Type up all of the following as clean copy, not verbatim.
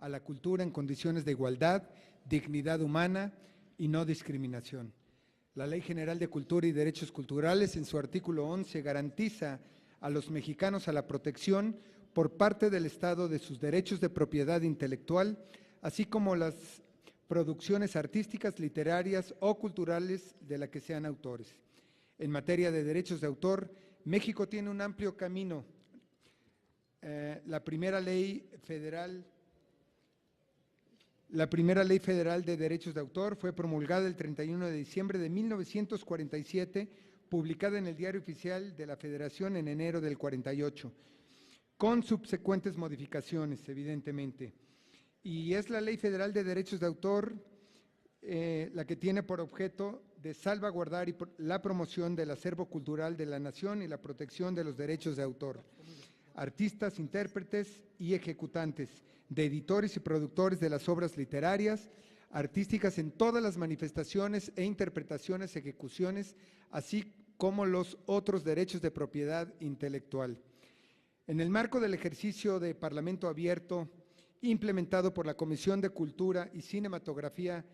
a la cultura en condiciones de igualdad, dignidad humana y no discriminación. La Ley General de Cultura y Derechos Culturales, en su artículo 11, garantiza a los mexicanos a la protección por parte del Estado de sus derechos de propiedad intelectual, así como las producciones artísticas, literarias o culturales de la que sean autores. En materia de derechos de autor, México tiene un amplio camino. La primera ley federal de derechos de autor fue promulgada el 31 de diciembre de 1947, publicada en el Diario Oficial de la Federación en enero del 48, con subsecuentes modificaciones, evidentemente. Y es la Ley Federal de Derechos de Autor la que tiene por objeto de salvaguardar la promoción del acervo cultural de la nación y la protección de los derechos de autor, artistas, intérpretes y ejecutantes, de editores y productores de las obras literarias, artísticas en todas las manifestaciones e interpretaciones, ejecuciones, así como los otros derechos de propiedad intelectual. En el marco del ejercicio de Parlamento abierto, implementado por la Comisión de Cultura y Cinematografía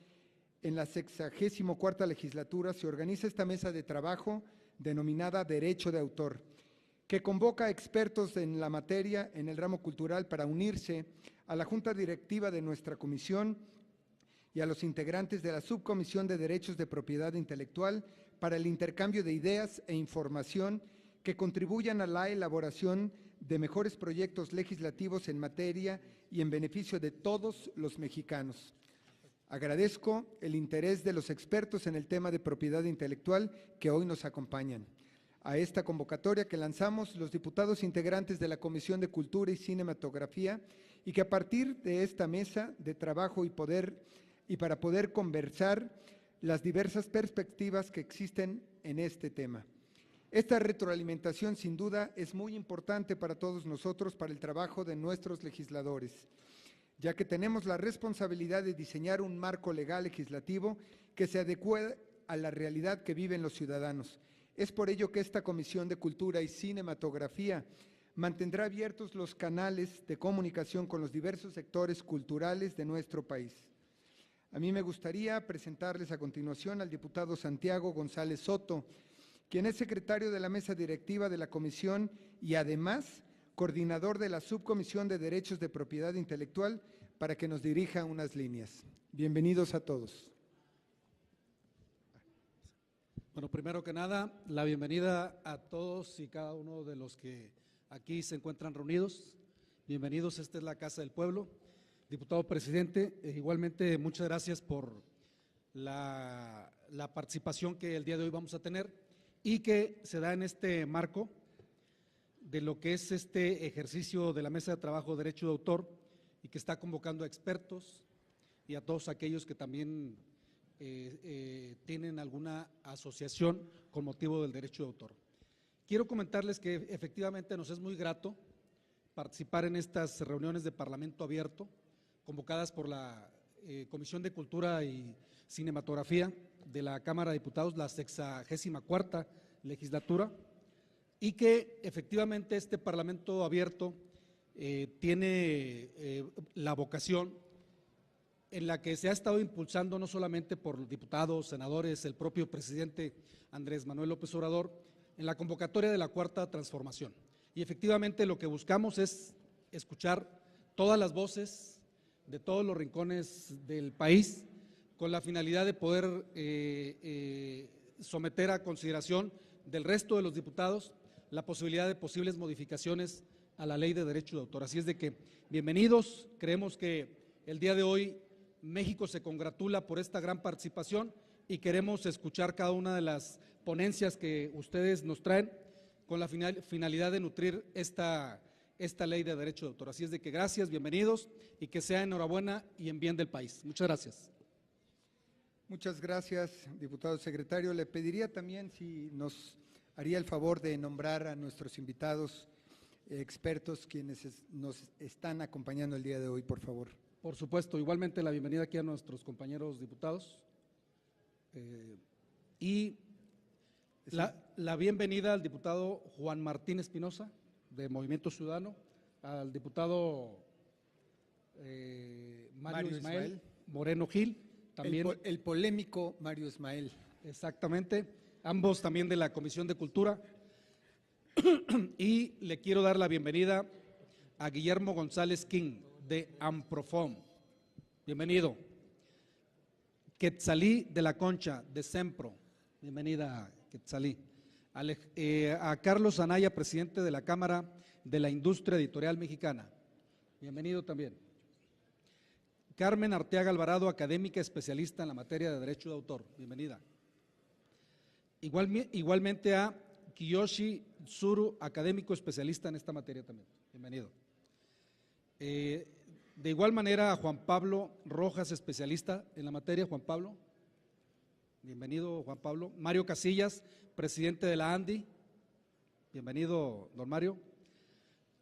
en la 64ª legislatura, se organiza esta mesa de trabajo denominada Derecho de Autor, que convoca a expertos en la materia en el ramo cultural para unirse a la Junta Directiva de nuestra comisión y a los integrantes de la Subcomisión de Derechos de Propiedad Intelectual para el intercambio de ideas e información que contribuyan a la elaboración de mejores proyectos legislativos en materia y en beneficio de todos los mexicanos. Agradezco el interés de los expertos en el tema de propiedad intelectual que hoy nos acompañan. A esta convocatoria que lanzamos los diputados integrantes de la Comisión de Cultura y Cinematografía, y que a partir de esta mesa de trabajo y para poder conversar las diversas perspectivas que existen en este tema. Esta retroalimentación sin duda es muy importante para todos nosotros, para el trabajo de nuestros legisladores, ya que tenemos la responsabilidad de diseñar un marco legal legislativo que se adecue a la realidad que viven los ciudadanos. Es por ello que esta Comisión de Cultura y Cinematografía mantendrá abiertos los canales de comunicación con los diversos sectores culturales de nuestro país. A mí me gustaría presentarles a continuación al diputado Santiago González Soto, quien es secretario de la mesa directiva de la comisión y además coordinador de la Subcomisión de Derechos de Propiedad Intelectual, para que nos dirija unas líneas. Bienvenidos a todos. Bueno, primero que nada, la bienvenida a todos y cada uno de los que aquí se encuentran reunidos. Bienvenidos, esta es la Casa del Pueblo. Diputado presidente, igualmente muchas gracias por la participación que el día de hoy vamos a tener y que se da en este marco de lo que es este ejercicio de la Mesa de Trabajo de Derecho de Autor, y que está convocando a expertos y a todos aquellos que también tienen alguna asociación con motivo del derecho de autor. Quiero comentarles que efectivamente nos es muy grato participar en estas reuniones de Parlamento abierto, convocadas por la Comisión de Cultura y Cinematografía de la Cámara de Diputados, la 64ª legislatura, y que efectivamente este Parlamento abierto tiene la vocación en la que se ha estado impulsando no solamente por diputados, senadores, el propio presidente Andrés Manuel López Obrador, en la convocatoria de la Cuarta Transformación. Y efectivamente lo que buscamos es escuchar todas las voces de todos los rincones del país, con la finalidad de poder someter a consideración del resto de los diputados la posibilidad de posibles modificaciones a la Ley de Derecho de Autor. Así es de que, bienvenidos, creemos que el día de hoy México se congratula por esta gran participación y queremos escuchar cada una de las ponencias que ustedes nos traen con la finalidad de nutrir esta Ley de Derecho de Autor. Así es de que gracias, bienvenidos y que sea enhorabuena y en bien del país. Muchas gracias. Muchas gracias, diputado secretario. Le pediría también si nos haría el favor de nombrar a nuestros invitados expertos quienes nos están acompañando el día de hoy, por favor. Por supuesto, igualmente la bienvenida aquí a nuestros compañeros diputados y la bienvenida al diputado Juan Martín Espinosa, de Movimiento Ciudadano, al diputado Mario Ismael Moreno Gil, también. El polémico Mario Ismael. Exactamente, ambos también de la Comisión de Cultura. Y le quiero dar la bienvenida a Guillermo González King, de Amprofom. Bienvenido. Quetzalí de la Concha, de Sempro. Bienvenida, Quetzalí. A Carlos Anaya, presidente de la Cámara de la Industria Editorial Mexicana. Bienvenido también. Carmen Arteaga Alvarado, académica especialista en la materia de Derecho de Autor. Bienvenida. Igualmente a Kiyoshi Tsuru, académico especialista en esta materia también. Bienvenido. De igual manera a Juan Pablo Rojas, especialista en la materia. Juan Pablo. Bienvenido, Juan Pablo. Mario Casillas, presidente de la ANDI. Bienvenido, don Mario.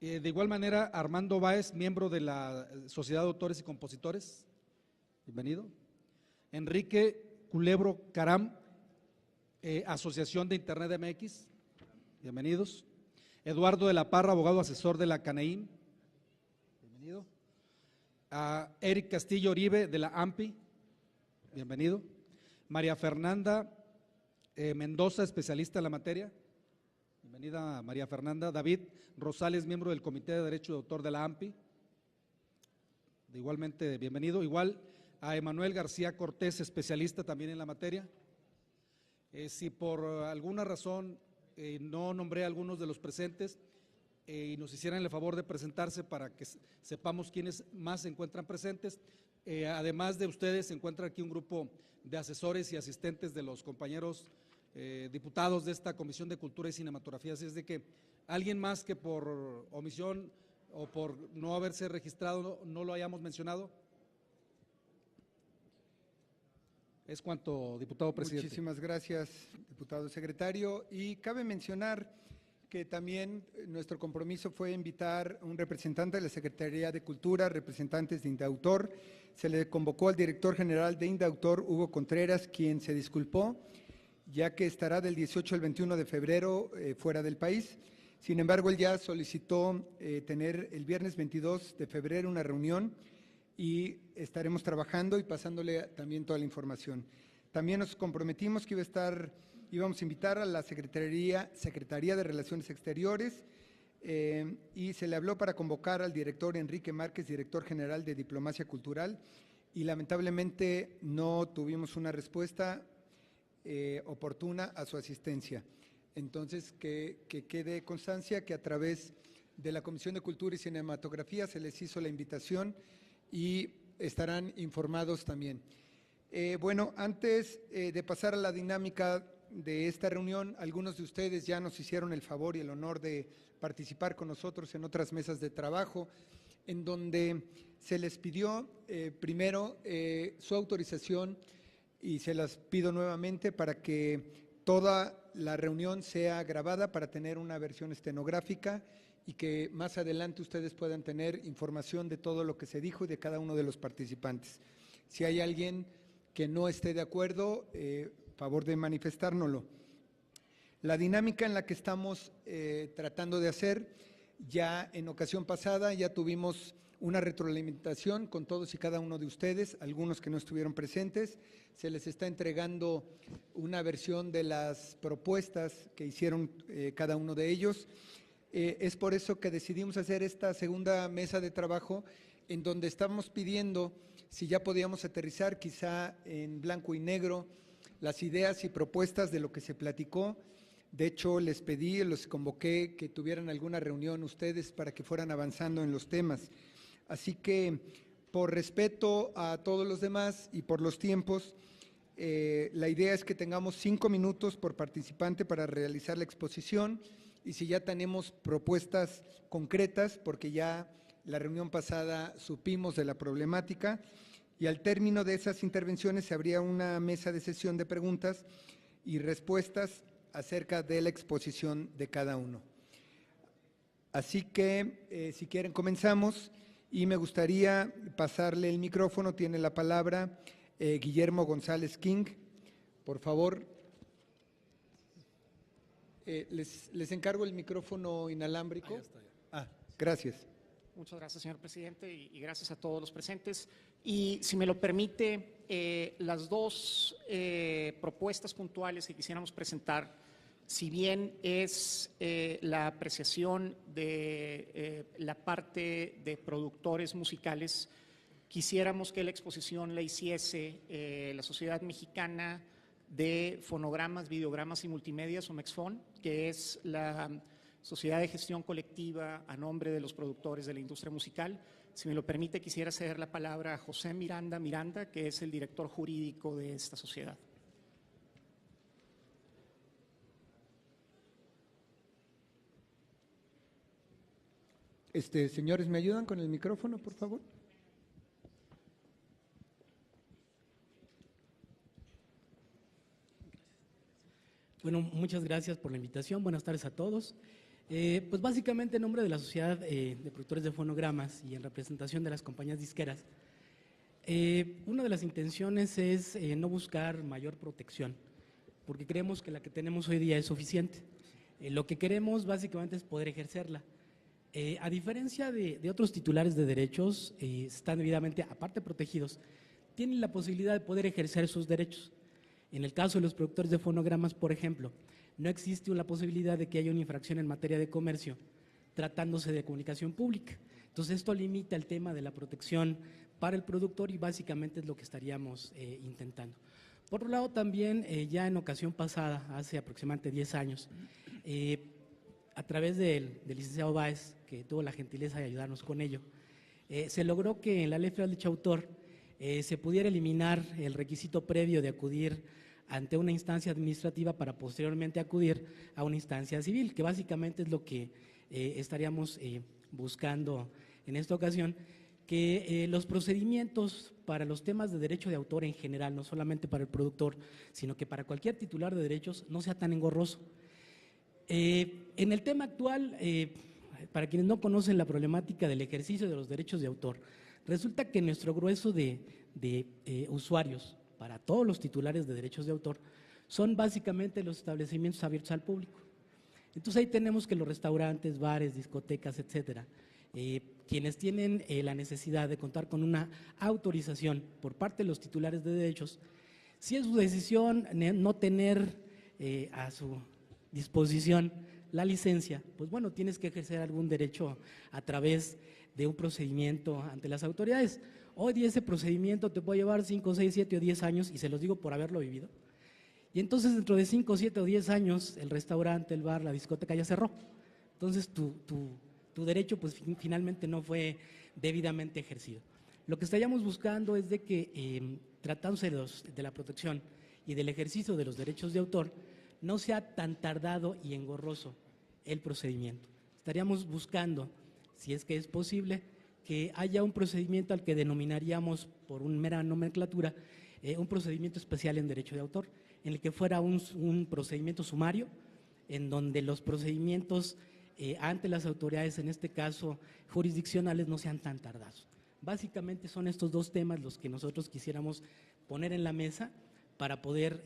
De igual manera, Armando Báez, miembro de la Sociedad de Autores y Compositores. Bienvenido. Enrique Culebro Caram, Asociación de Internet MX. Bienvenidos. Eduardo de la Parra, abogado asesor de la CANEIM. Bienvenido. A Eric Castillo Oribe, de la AMPI. Bienvenido. María Fernanda Mendoza, especialista en la materia. Bienvenida, María Fernanda. David Rosales, miembro del Comité de Derecho de Autor de la AMPI. Igualmente, bienvenido. Igual a Emanuel García Cortés, especialista también en la materia. Si por alguna razón no nombré a algunos de los presentes y nos hicieran el favor de presentarse para que sepamos quiénes más se encuentran presentes. Además de ustedes, se encuentra aquí un grupo de asesores y asistentes de los compañeros diputados de esta Comisión de Cultura y Cinematografía. Así es de que alguien más que por omisión o por no haberse registrado no lo hayamos mencionado. Es cuanto, diputado presidente. Muchísimas gracias, diputado secretario. Y cabe mencionar que también nuestro compromiso fue invitar a un representante de la Secretaría de Cultura, representantes de Indautor. Se le convocó al director general de Indautor, Hugo Contreras, quien se disculpó, ya que estará del 18 al 21 de febrero fuera del país. Sin embargo, él ya solicitó tener el viernes 22 de febrero una reunión y estaremos trabajando y pasándole también toda la información. También nos comprometimos que íbamos a invitar a la Secretaría de Relaciones Exteriores y se le habló para convocar al director Enrique Márquez, director general de Diplomacia Cultural, y lamentablemente no tuvimos una respuesta oportuna a su asistencia. Entonces, que quede constancia que a través de la Comisión de Cultura y Cinematografía se les hizo la invitación y estarán informados también. Bueno, antes de pasar a la dinámica de esta reunión, algunos de ustedes ya nos hicieron el favor y el honor de participar con nosotros en otras mesas de trabajo, en donde se les pidió primero su autorización, y se las pido nuevamente para que toda la reunión sea grabada para tener una versión estenográfica y que más adelante ustedes puedan tener información de todo lo que se dijo y de cada uno de los participantes. Si hay alguien que no esté de acuerdo, favor de manifestárnoslo. La dinámica en la que estamos tratando de hacer, ya en ocasión pasada ya tuvimos una retroalimentación con todos y cada uno de ustedes, algunos que no estuvieron presentes. Se les está entregando una versión de las propuestas que hicieron cada uno de ellos. Es por eso que decidimos hacer esta segunda mesa de trabajo, en donde estamos pidiendo si ya podíamos aterrizar quizá en blanco y negro las ideas y propuestas de lo que se platicó. De hecho, les pedí, los convoqué que tuvieran alguna reunión ustedes para que fueran avanzando en los temas. Así que, por respeto a todos los demás y por los tiempos, la idea es que tengamos 5 minutos por participante para realizar la exposición, y si ya tenemos propuestas concretas, porque ya la reunión pasada supimos de la problemática, y al término de esas intervenciones se abría una mesa de sesión de preguntas y respuestas acerca de la exposición de cada uno. Así que, si quieren, comenzamos, y me gustaría pasarle el micrófono. Tiene la palabra Guillermo González King, por favor. Les encargo el micrófono inalámbrico. Ahí está ya. Gracias. Muchas gracias, señor presidente, y gracias a todos los presentes. Y si me lo permite, las dos propuestas puntuales que quisiéramos presentar, si bien es la apreciación de la parte de productores musicales, quisiéramos que la exposición la hiciese la Sociedad Mexicana de Fonogramas, Videogramas y Multimedias, o MEXFON, que es la Sociedad de Gestión Colectiva a nombre de los productores de la industria musical. Si me lo permite, quisiera ceder la palabra a José Miranda, que es el director jurídico de esta sociedad. Señores, ¿me ayudan con el micrófono, por favor? Bueno, muchas gracias por la invitación. Buenas tardes a todos. Pues básicamente en nombre de la Sociedad de Productores de Fonogramas y en representación de las compañías disqueras, una de las intenciones es no buscar mayor protección, porque creemos que la que tenemos hoy día es suficiente. Lo que queremos básicamente es poder ejercerla. A diferencia de otros titulares de derechos, están debidamente, aparte protegidos, tienen la posibilidad de poder ejercer sus derechos. En el caso de los productores de fonogramas, por ejemplo, no existe la posibilidad de que haya una infracción en materia de comercio tratándose de comunicación pública. Entonces, esto limita el tema de la protección para el productor y básicamente es lo que estaríamos intentando. Por otro lado, también ya en ocasión pasada, hace aproximadamente 10 años, a través del licenciado Báez, que tuvo la gentileza de ayudarnos con ello, se logró que en la Ley Federal de Derecho de Autor se pudiera eliminar el requisito previo de acudir ante una instancia administrativa para posteriormente acudir a una instancia civil, que básicamente es lo que estaríamos buscando en esta ocasión, que los procedimientos para los temas de derecho de autor en general, no solamente para el productor, sino que para cualquier titular de derechos, no sea tan engorroso. En el tema actual, para quienes no conocen la problemática del ejercicio de los derechos de autor, resulta que nuestro grueso de usuarios para todos los titulares de derechos de autor son básicamente los establecimientos abiertos al público. Entonces ahí tenemos que los restaurantes, bares, discotecas, etcétera, quienes tienen la necesidad de contar con una autorización por parte de los titulares de derechos, si es su decisión no tener a su disposición la licencia, pues bueno, tienes que ejercer algún derecho a través de un procedimiento ante las autoridades. Hoy día ese procedimiento te puede llevar 5, 6, 7 o 10 años y se los digo por haberlo vivido. Y entonces dentro de 5, 7 o 10 años el restaurante, el bar, la discoteca ya cerró. Entonces tu derecho pues finalmente no fue debidamente ejercido. Lo que estaríamos buscando es de que tratándose de la protección y del ejercicio de los derechos de autor no sea tan tardado y engorroso el procedimiento. Estaríamos buscando, si es que es posible, que haya un procedimiento al que denominaríamos, por una mera nomenclatura, un procedimiento especial en derecho de autor, en el que fuera un procedimiento sumario, en donde los procedimientos ante las autoridades, en este caso jurisdiccionales, no sean tan tardados. Básicamente son estos dos temas los que nosotros quisiéramos poner en la mesa para poder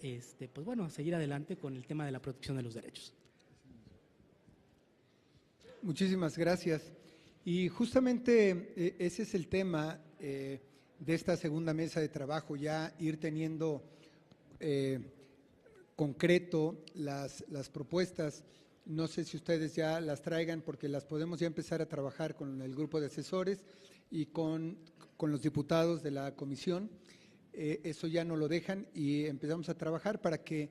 pues bueno, seguir adelante con el tema de la protección de los derechos. Muchísimas gracias. Y justamente ese es el tema de esta segunda mesa de trabajo, ya ir teniendo concreto las propuestas. No sé si ustedes ya las traigan porque las podemos ya empezar a trabajar con el grupo de asesores y con los diputados de la comisión. Eso ya no lo dejan y empezamos a trabajar para que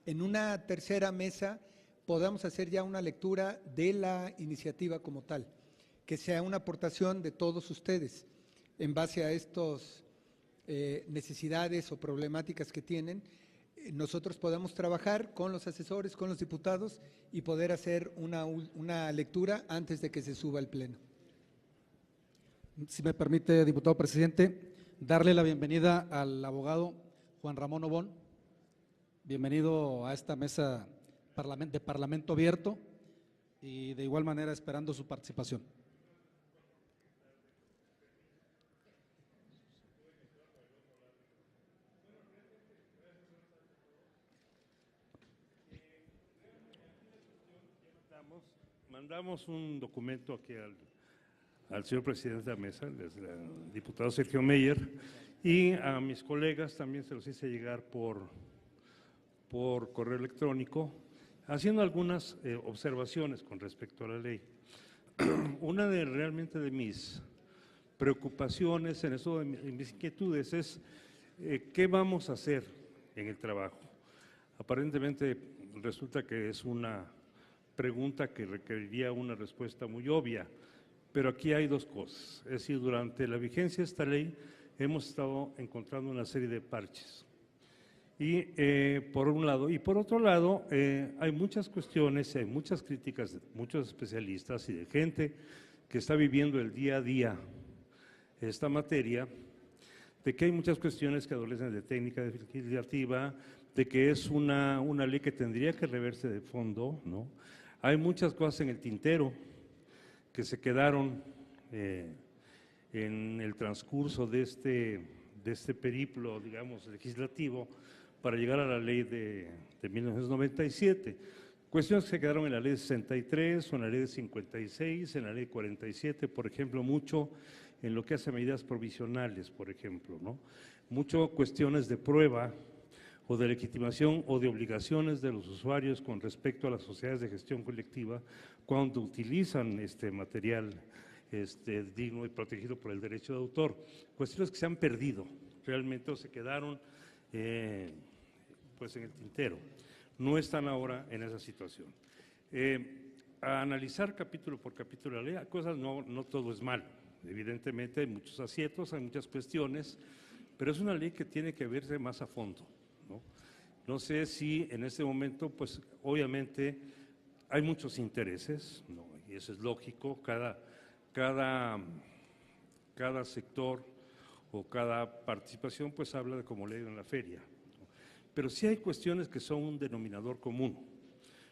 en una tercera mesa podamos hacer ya una lectura de la iniciativa como tal, que sea una aportación de todos ustedes en base a estas necesidades o problemáticas que tienen. Nosotros podamos trabajar con los asesores, con los diputados y poder hacer una lectura antes de que se suba al Pleno. Si me permite, diputado presidente, darle la bienvenida al abogado Juan Ramón Obón. Bienvenido a esta mesa de Parlamento Abierto y de igual manera esperando su participación. Mandamos un documento aquí al señor presidente de la mesa, al diputado Sergio Meyer, y a mis colegas también se los hice llegar por correo electrónico, haciendo algunas observaciones con respecto a la ley. Una realmente de mis preocupaciones, en eso de mis inquietudes, es qué vamos a hacer en el trabajo. Aparentemente resulta que es una pregunta que requeriría una respuesta muy obvia, pero aquí hay dos cosas. Es decir, durante la vigencia de esta ley hemos estado encontrando una serie de parches. Y por un lado, y por otro lado, hay muchas cuestiones, hay muchas críticas de muchos especialistas y de gente que está viviendo el día a día esta materia, de que hay muchas cuestiones que adolecen de técnica legislativa, de que es una ley que tendría que reverse de fondo, ¿no? Hay muchas cosas en el tintero que se quedaron en el transcurso de este periplo, digamos, legislativo, para llegar a la ley de 1997. Cuestiones que se quedaron en la ley de 63, o en la ley de 56, en la ley de 47, por ejemplo, mucho en lo que hace medidas provisionales, por ejemplo, ¿no? Mucho cuestiones de prueba o de legitimación o de obligaciones de los usuarios con respecto a las sociedades de gestión colectiva cuando utilizan este material digno y protegido por el derecho de autor. Cuestiones que se han perdido realmente o se quedaron pues en el tintero. No están ahora en esa situación. A analizar capítulo por capítulo la ley, cosas no todo es malo. Evidentemente hay muchos aciertos, hay muchas cuestiones, pero es una ley que tiene que verse más a fondo, ¿no? No sé si en este momento, pues obviamente hay muchos intereses, ¿no? Y eso es lógico, cada sector o cada participación pues habla de como ley en la feria, ¿no? Pero sí hay cuestiones que son un denominador común.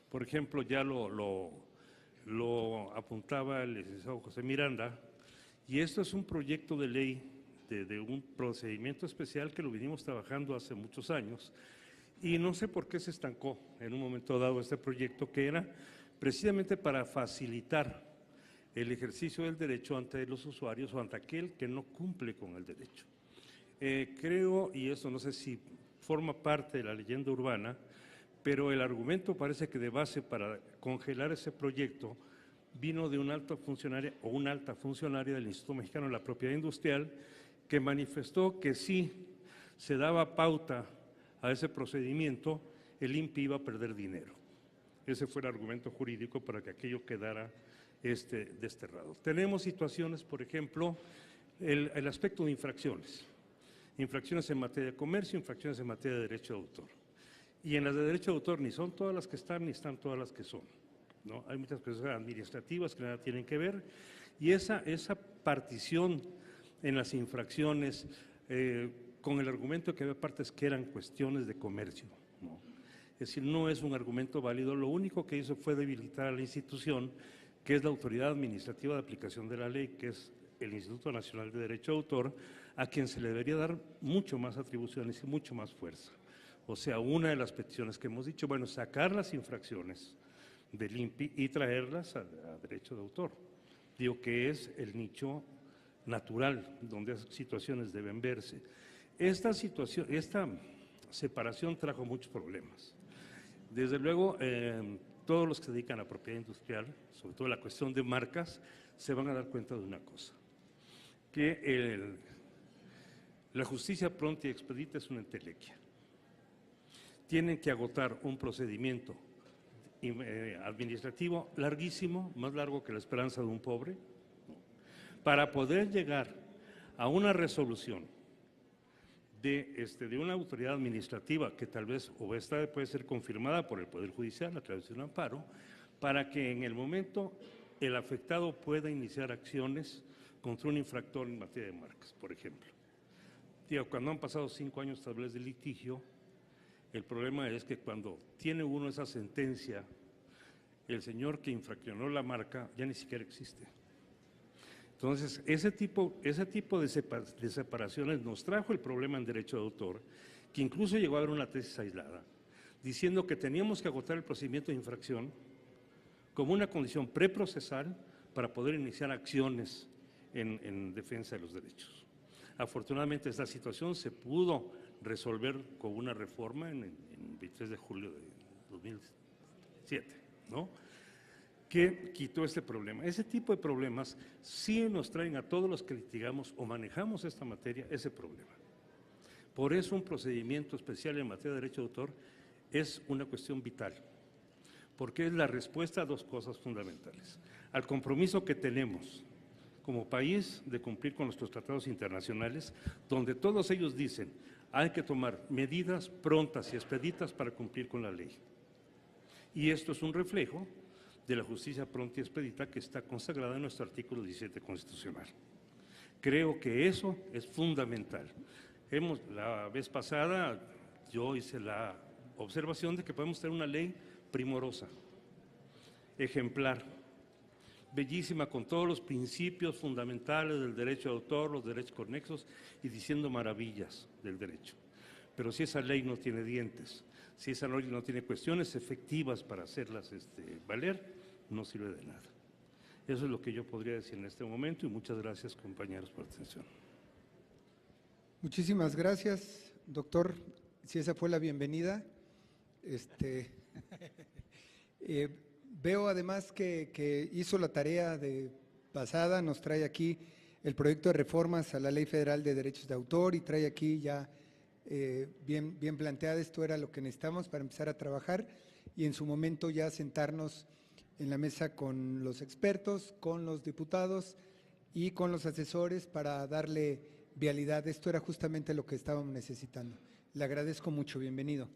Por ejemplo, ya lo apuntaba el licenciado José Miranda, y esto es un proyecto de ley de un procedimiento especial que lo vinimos trabajando hace muchos años, y no sé por qué se estancó en un momento dado este proyecto, que era precisamente para facilitar el ejercicio del derecho ante los usuarios o ante aquel que no cumple con el derecho. Creo, y eso no sé si forma parte de la leyenda urbana, pero el argumento parece que de base para congelar ese proyecto vino de un alto funcionario o una alta funcionaria del Instituto Mexicano de la Propiedad Industrial, que manifestó que si se daba pauta a ese procedimiento, el INPI iba a perder dinero. Ese fue el argumento jurídico para que aquello quedara desterrado. Tenemos situaciones, por ejemplo, el aspecto de infracciones en materia de comercio, infracciones en materia de derecho de autor. Y en las de derecho de autor ni son todas las que están, ni están todas las que son, ¿no? Hay muchas cosas administrativas que nada tienen que ver, y esa partición en las infracciones con el argumento que había partes que eran cuestiones de comercio, ¿no? Es decir, no es un argumento válido. Lo único que hizo fue debilitar a la institución, que es la autoridad administrativa de aplicación de la ley, que es el Instituto Nacional de Derecho de Autor, a quien se le debería dar mucho más atribuciones y mucho más fuerza. O sea, una de las peticiones que hemos dicho, bueno, sacar las infracciones del INPI y traerlas a derecho de autor. Digo que es el nicho natural donde esas situaciones deben verse. Esta separación trajo muchos problemas. Desde luego, todos los que se dedican a la propiedad industrial, sobre todo la cuestión de marcas, se van a dar cuenta de una cosa, que la justicia pronta y expedita es una entelequia. Tienen que agotar un procedimiento administrativo larguísimo, más largo que la esperanza de un pobre, para poder llegar a una resolución de una autoridad administrativa que tal vez o esta puede ser confirmada por el Poder Judicial a través de un amparo, para que en el momento el afectado pueda iniciar acciones contra un infractor en materia de marcas, por ejemplo. Digo, cuando han pasado 5 años tal vez de litigio, el problema es que cuando tiene uno esa sentencia, el señor que infraccionó la marca ya ni siquiera existe. Entonces, ese tipo de separaciones nos trajo el problema en derecho de autor, que incluso llegó a haber una tesis aislada, diciendo que teníamos que agotar el procedimiento de infracción como una condición preprocesal para poder iniciar acciones en defensa de los derechos. Afortunadamente esta situación se pudo resolver con una reforma en 23 de julio de 2007, ¿no?, que quitó este problema. Ese tipo de problemas sí nos traen a todos los que litigamos o manejamos esta materia ese problema. Por eso un procedimiento especial en materia de derecho de autor es una cuestión vital, porque es la respuesta a dos cosas fundamentales: al compromiso que tenemos como país de cumplir con nuestros tratados internacionales, donde todos ellos dicen hay que tomar medidas prontas y expeditas para cumplir con la ley. Y esto es un reflejo de la justicia pronta y expedita que está consagrada en nuestro artículo 17 constitucional. Creo que eso es fundamental. La vez pasada yo hice la observación de que podemos tener una ley primorosa, ejemplar, bellísima, con todos los principios fundamentales del derecho de autor, los derechos conexos, y diciendo maravillas del derecho. Pero si esa ley no tiene dientes, si esa ley no tiene cuestiones efectivas para hacerlas valer, no sirve de nada. Eso es lo que yo podría decir en este momento, y muchas gracias, compañeros, por la atención. Muchísimas gracias, doctor. Si esa fue la bienvenida. Veo además que hizo la tarea de pasada, nos trae aquí el proyecto de reformas a la Ley Federal de Derechos de Autor y trae aquí ya bien planteada. Esto era lo que necesitamos para empezar a trabajar y en su momento ya sentarnos en la mesa con los expertos, con los diputados y con los asesores para darle vialidad. Esto era justamente lo que estábamos necesitando. Le agradezco mucho, bienvenido.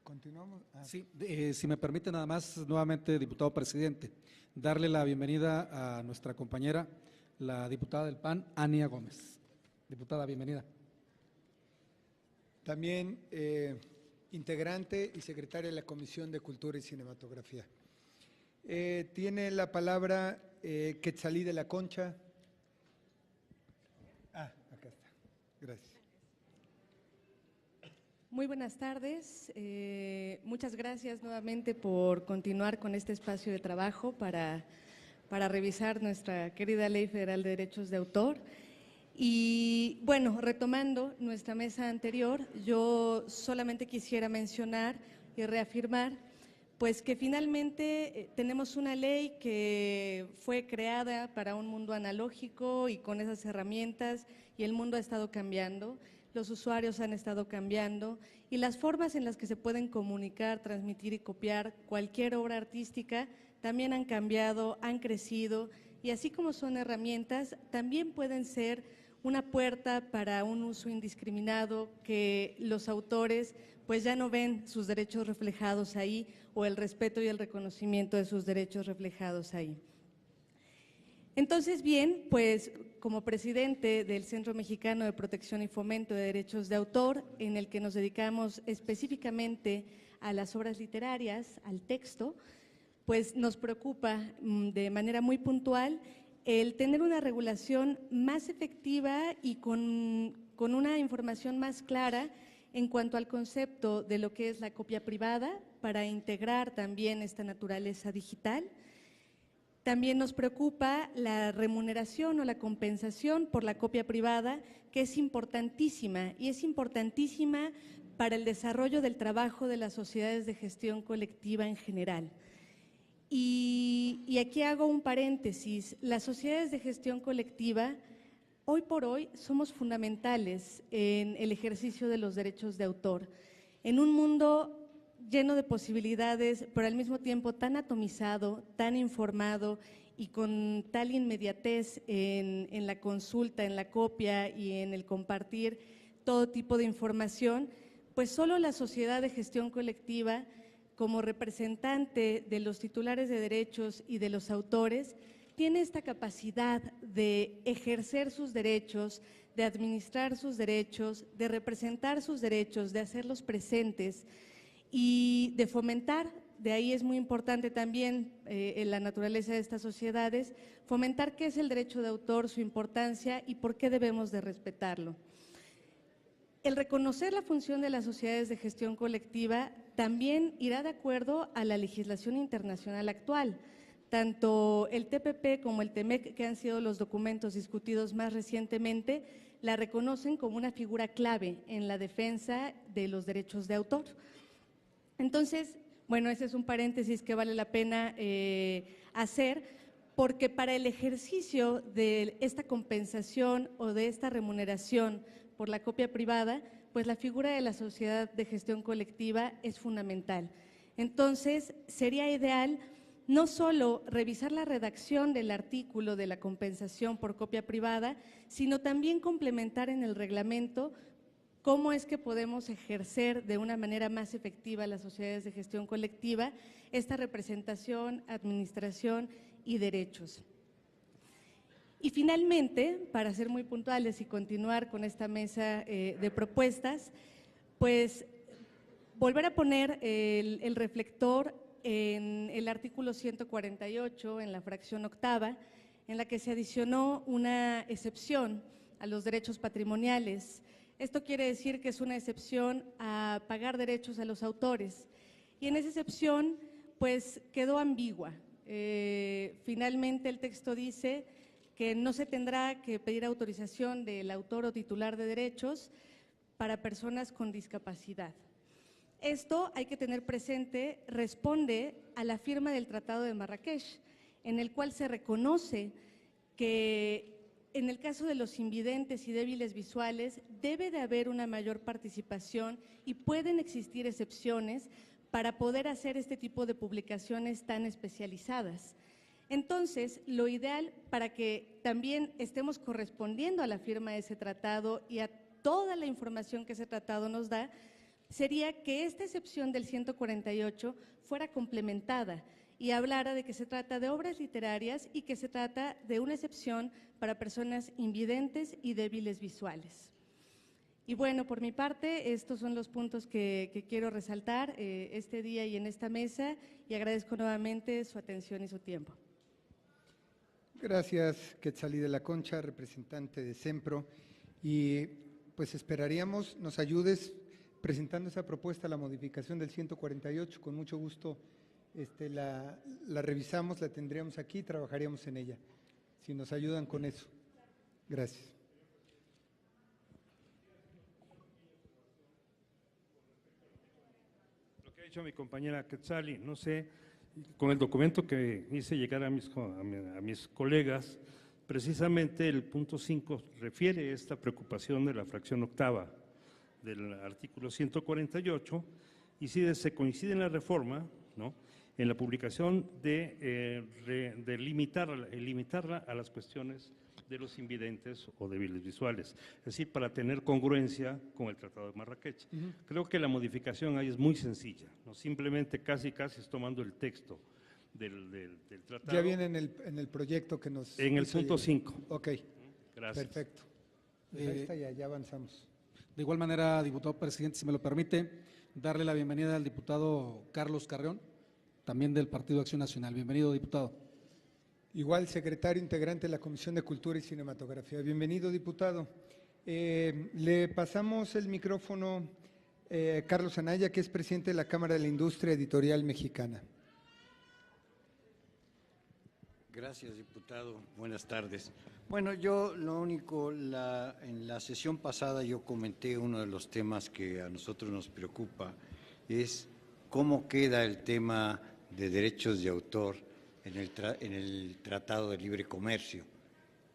¿Continuamos? Sí, si me permite nada más, nuevamente, diputado presidente, darle la bienvenida a nuestra compañera, la diputada del PAN, Ania Gómez. Diputada, bienvenida. También integrante y secretaria de la Comisión de Cultura y Cinematografía. Tiene la palabra Quetzalí de la Concha. Acá está. Gracias. Muy buenas tardes. Muchas gracias nuevamente por continuar con este espacio de trabajo para revisar nuestra querida Ley Federal de Derechos de Autor. Y bueno, retomando nuestra mesa anterior, yo solamente quisiera mencionar y reafirmar pues que finalmente tenemos una ley que fue creada para un mundo analógico y con esas herramientas, y el mundo ha estado cambiando, los usuarios han estado cambiando y las formas en las que se pueden comunicar, transmitir y copiar cualquier obra artística también han cambiado, han crecido, y así como son herramientas, también pueden ser una puerta para un uso indiscriminado, que los autores pues ya no ven sus derechos reflejados ahí o el respeto y el reconocimiento de sus derechos reflejados ahí. Entonces, bien, pues como presidente del Centro Mexicano de Protección y Fomento de Derechos de Autor, en el que nos dedicamos específicamente a las obras literarias, al texto, pues nos preocupa de manera muy puntual el tener una regulación más efectiva y con una información más clara en cuanto al concepto de lo que es la copia privada, para integrar también esta naturaleza digital. También nos preocupa la remuneración o la compensación por la copia privada, que es importantísima, y es importantísima para el desarrollo del trabajo de las sociedades de gestión colectiva en general. Y aquí hago un paréntesis: las sociedades de gestión colectiva hoy por hoy somos fundamentales en el ejercicio de los derechos de autor. En un mundo lleno de posibilidades, pero al mismo tiempo tan atomizado, tan informado y con tal inmediatez en la consulta, en la copia y en el compartir todo tipo de información, pues solo la sociedad de gestión colectiva, como representante de los titulares de derechos y de los autores, tiene esta capacidad de ejercer sus derechos, de administrar sus derechos, de representar sus derechos, de hacerlos presentes y de fomentar. De ahí es muy importante también en la naturaleza de estas sociedades, fomentar qué es el derecho de autor, su importancia y por qué debemos de respetarlo. El reconocer la función de las sociedades de gestión colectiva también irá de acuerdo a la legislación internacional actual. Tanto el TPP como el TEMEC, que han sido los documentos discutidos más recientemente, la reconocen como una figura clave en la defensa de los derechos de autor. Entonces, bueno, ese es un paréntesis que vale la pena hacer, porque para el ejercicio de esta compensación o de esta remuneración por la copia privada, pues la figura de la sociedad de gestión colectiva es fundamental. Entonces, sería ideal no solo revisar la redacción del artículo de la compensación por copia privada, sino también complementar en el reglamento cómo es que podemos ejercer de una manera más efectiva las sociedades de gestión colectiva esta representación, administración y derechos. Y finalmente, para ser muy puntuales y continuar con esta mesa de propuestas, pues volver a poner el reflector en el artículo 148, en la fracción octava, en la que se adicionó una excepción a los derechos patrimoniales. Esto quiere decir que es una excepción a pagar derechos a los autores. Y en esa excepción, pues, quedó ambigua. Finalmente, el texto dice que no se tendrá que pedir autorización del autor o titular de derechos para personas con discapacidad. Esto, hay que tener presente, responde a la firma del Tratado de Marrakech, en el cual se reconoce que en el caso de los invidentes y débiles visuales debe de haber una mayor participación y pueden existir excepciones para poder hacer este tipo de publicaciones tan especializadas. Entonces, lo ideal para que también estemos correspondiendo a la firma de ese tratado y a toda la información que ese tratado nos da, sería que esta excepción del 148 fuera complementada y hablara de que se trata de obras literarias y que se trata de una excepción para personas invidentes y débiles visuales. Y bueno, por mi parte, estos son los puntos que quiero resaltar este día y en esta mesa, y agradezco nuevamente su atención y su tiempo. Gracias, Quetzalí de la Concha, representante de SEMPRO. Y pues esperaríamos nos ayudes presentando esa propuesta, la modificación del 148. Con mucho gusto la revisamos, la tendríamos aquí, trabajaríamos en ella. Si nos ayudan con eso. Gracias. Lo que ha dicho mi compañera Quetzalí, no sé, con el documento que hice llegar a mis colegas, precisamente el punto 5 refiere a esta preocupación de la fracción octava del artículo 148, y si se coincide en la reforma, ¿no?, en la publicación de limitarla a las cuestiones de los invidentes o débiles visuales, es decir, para tener congruencia con el Tratado de Marrakech. Creo que la modificación ahí es muy sencilla, ¿no? Simplemente casi es tomando el texto del tratado. Ya viene en el proyecto que nos… En el punto 5. Ok, Gracias. perfecto. Pues ahí está, ya avanzamos. De igual manera, diputado presidente, si me lo permite, darle la bienvenida al diputado Carlos Carrión, también del Partido Acción Nacional. Bienvenido, diputado. Igual, secretario integrante de la Comisión de Cultura y Cinematografía. Bienvenido, diputado. Le pasamos el micrófono a Carlos Anaya, que es presidente de la Cámara de la Industria Editorial Mexicana. Gracias, diputado. Buenas tardes. Bueno, yo lo único, en la sesión pasada yo comenté uno de los temas que a nosotros nos preocupa, es cómo queda el tema de derechos de autor en el Tratado de Libre Comercio.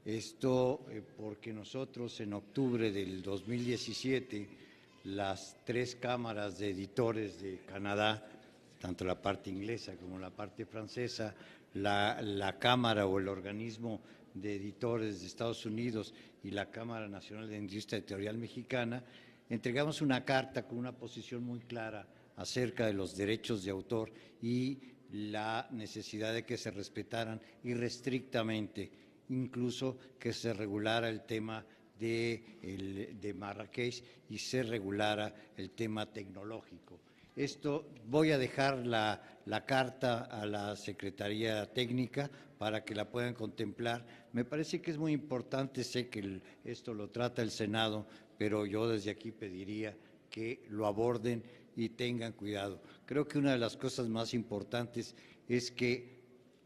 Esto porque nosotros en octubre del 2017, las 3 cámaras de editores de Canadá, tanto la parte inglesa como la parte francesa, la Cámara o el organismo de editores de Estados Unidos y la Cámara Nacional de Industria Editorial Mexicana, entregamos una carta con una posición muy clara acerca de los derechos de autor y la necesidad de que se respetaran irrestrictamente, incluso que se regulara el tema de Marrakech y se regulara el tema tecnológico. Esto voy a dejar la carta a la Secretaría Técnica para que la puedan contemplar. Me parece que es muy importante, sé que esto lo trata el Senado, pero yo desde aquí pediría que lo aborden y tengan cuidado. Creo que una de las cosas más importantes es que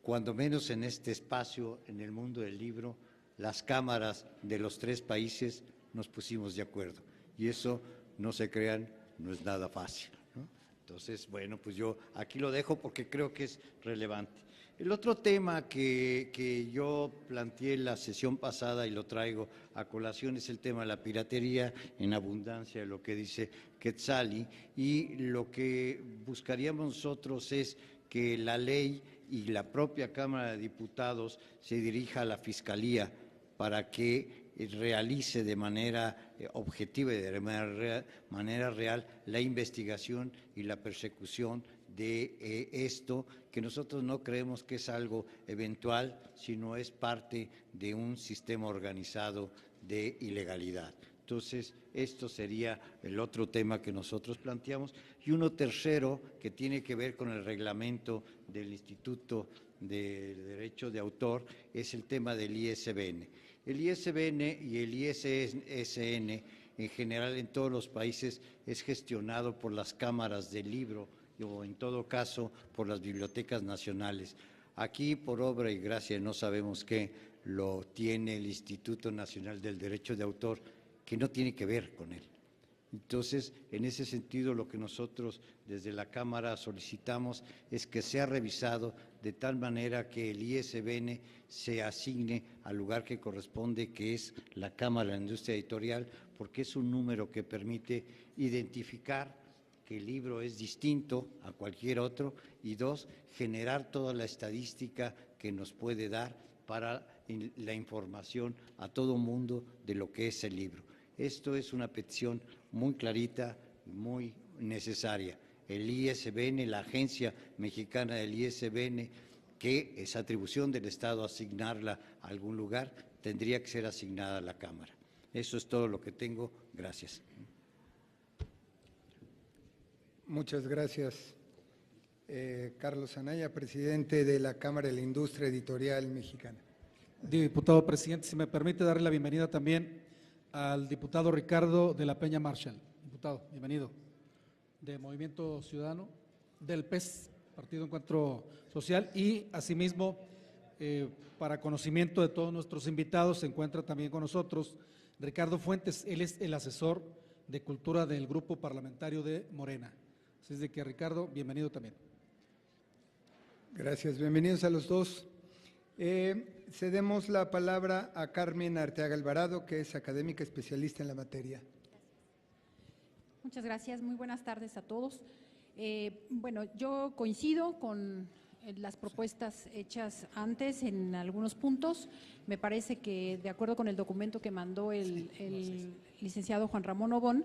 cuando menos en este espacio, en el mundo del libro, las cámaras de los 3 países nos pusimos de acuerdo. Y eso, no se crean, no es nada fácil, ¿no? Entonces, bueno, pues yo aquí lo dejo porque creo que es relevante. El otro tema que yo planteé en la sesión pasada y lo traigo a colación es el tema de la piratería en abundancia, lo que dice Quetzali, y lo que buscaríamos nosotros es que la ley y la propia Cámara de Diputados se dirija a la Fiscalía para que realice de manera objetiva y de manera real la investigación y la persecución de esto, que nosotros no creemos que es algo eventual, sino es parte de un sistema organizado de ilegalidad. Entonces, esto sería el otro tema que nosotros planteamos. Y uno tercero, que tiene que ver con el reglamento del Instituto de Derecho de Autor, es el tema del ISBN. El ISBN y el ISSN, en general en todos los países, es gestionado por las cámaras del libro o en todo caso por las bibliotecas nacionales. Aquí, por obra y gracia, no sabemos qué, lo tiene el Instituto Nacional del Derecho de Autor, que no tiene que ver con él. Entonces, en ese sentido, lo que nosotros desde la Cámara solicitamos es que sea revisado de tal manera que el ISBN se asigne al lugar que corresponde, que es la Cámara de la Industria Editorial, porque es un número que permite identificar que el libro es distinto a cualquier otro, y 2, generar toda la estadística que nos puede dar para la información a todo mundo de lo que es el libro. Esto es una petición muy clarita, muy necesaria. El ISBN, la Agencia Mexicana del ISBN, que es atribución del Estado asignarla a algún lugar, tendría que ser asignada a la Cámara. Eso es todo lo que tengo. Gracias. Muchas gracias, Carlos Anaya, presidente de la Cámara de la Industria Editorial Mexicana. Diputado presidente, si me permite darle la bienvenida también al diputado Ricardo de la Peña Marshall. Diputado, bienvenido, de Movimiento Ciudadano, del PES, Partido Encuentro Social, y asimismo, para conocimiento de todos nuestros invitados, se encuentra también con nosotros Ricardo Fuentes, él es el asesor de Cultura del Grupo Parlamentario de Morena. Así es de que, Ricardo, bienvenido también. Gracias, bienvenidos a los dos. Cedemos la palabra a Carmen Arteaga Alvarado, que es académica especialista en la materia. Muchas gracias, muy buenas tardes a todos. Bueno, yo coincido con las propuestas hechas antes en algunos puntos. Me parece que, de acuerdo con el documento que mandó el licenciado Juan Ramón Obón,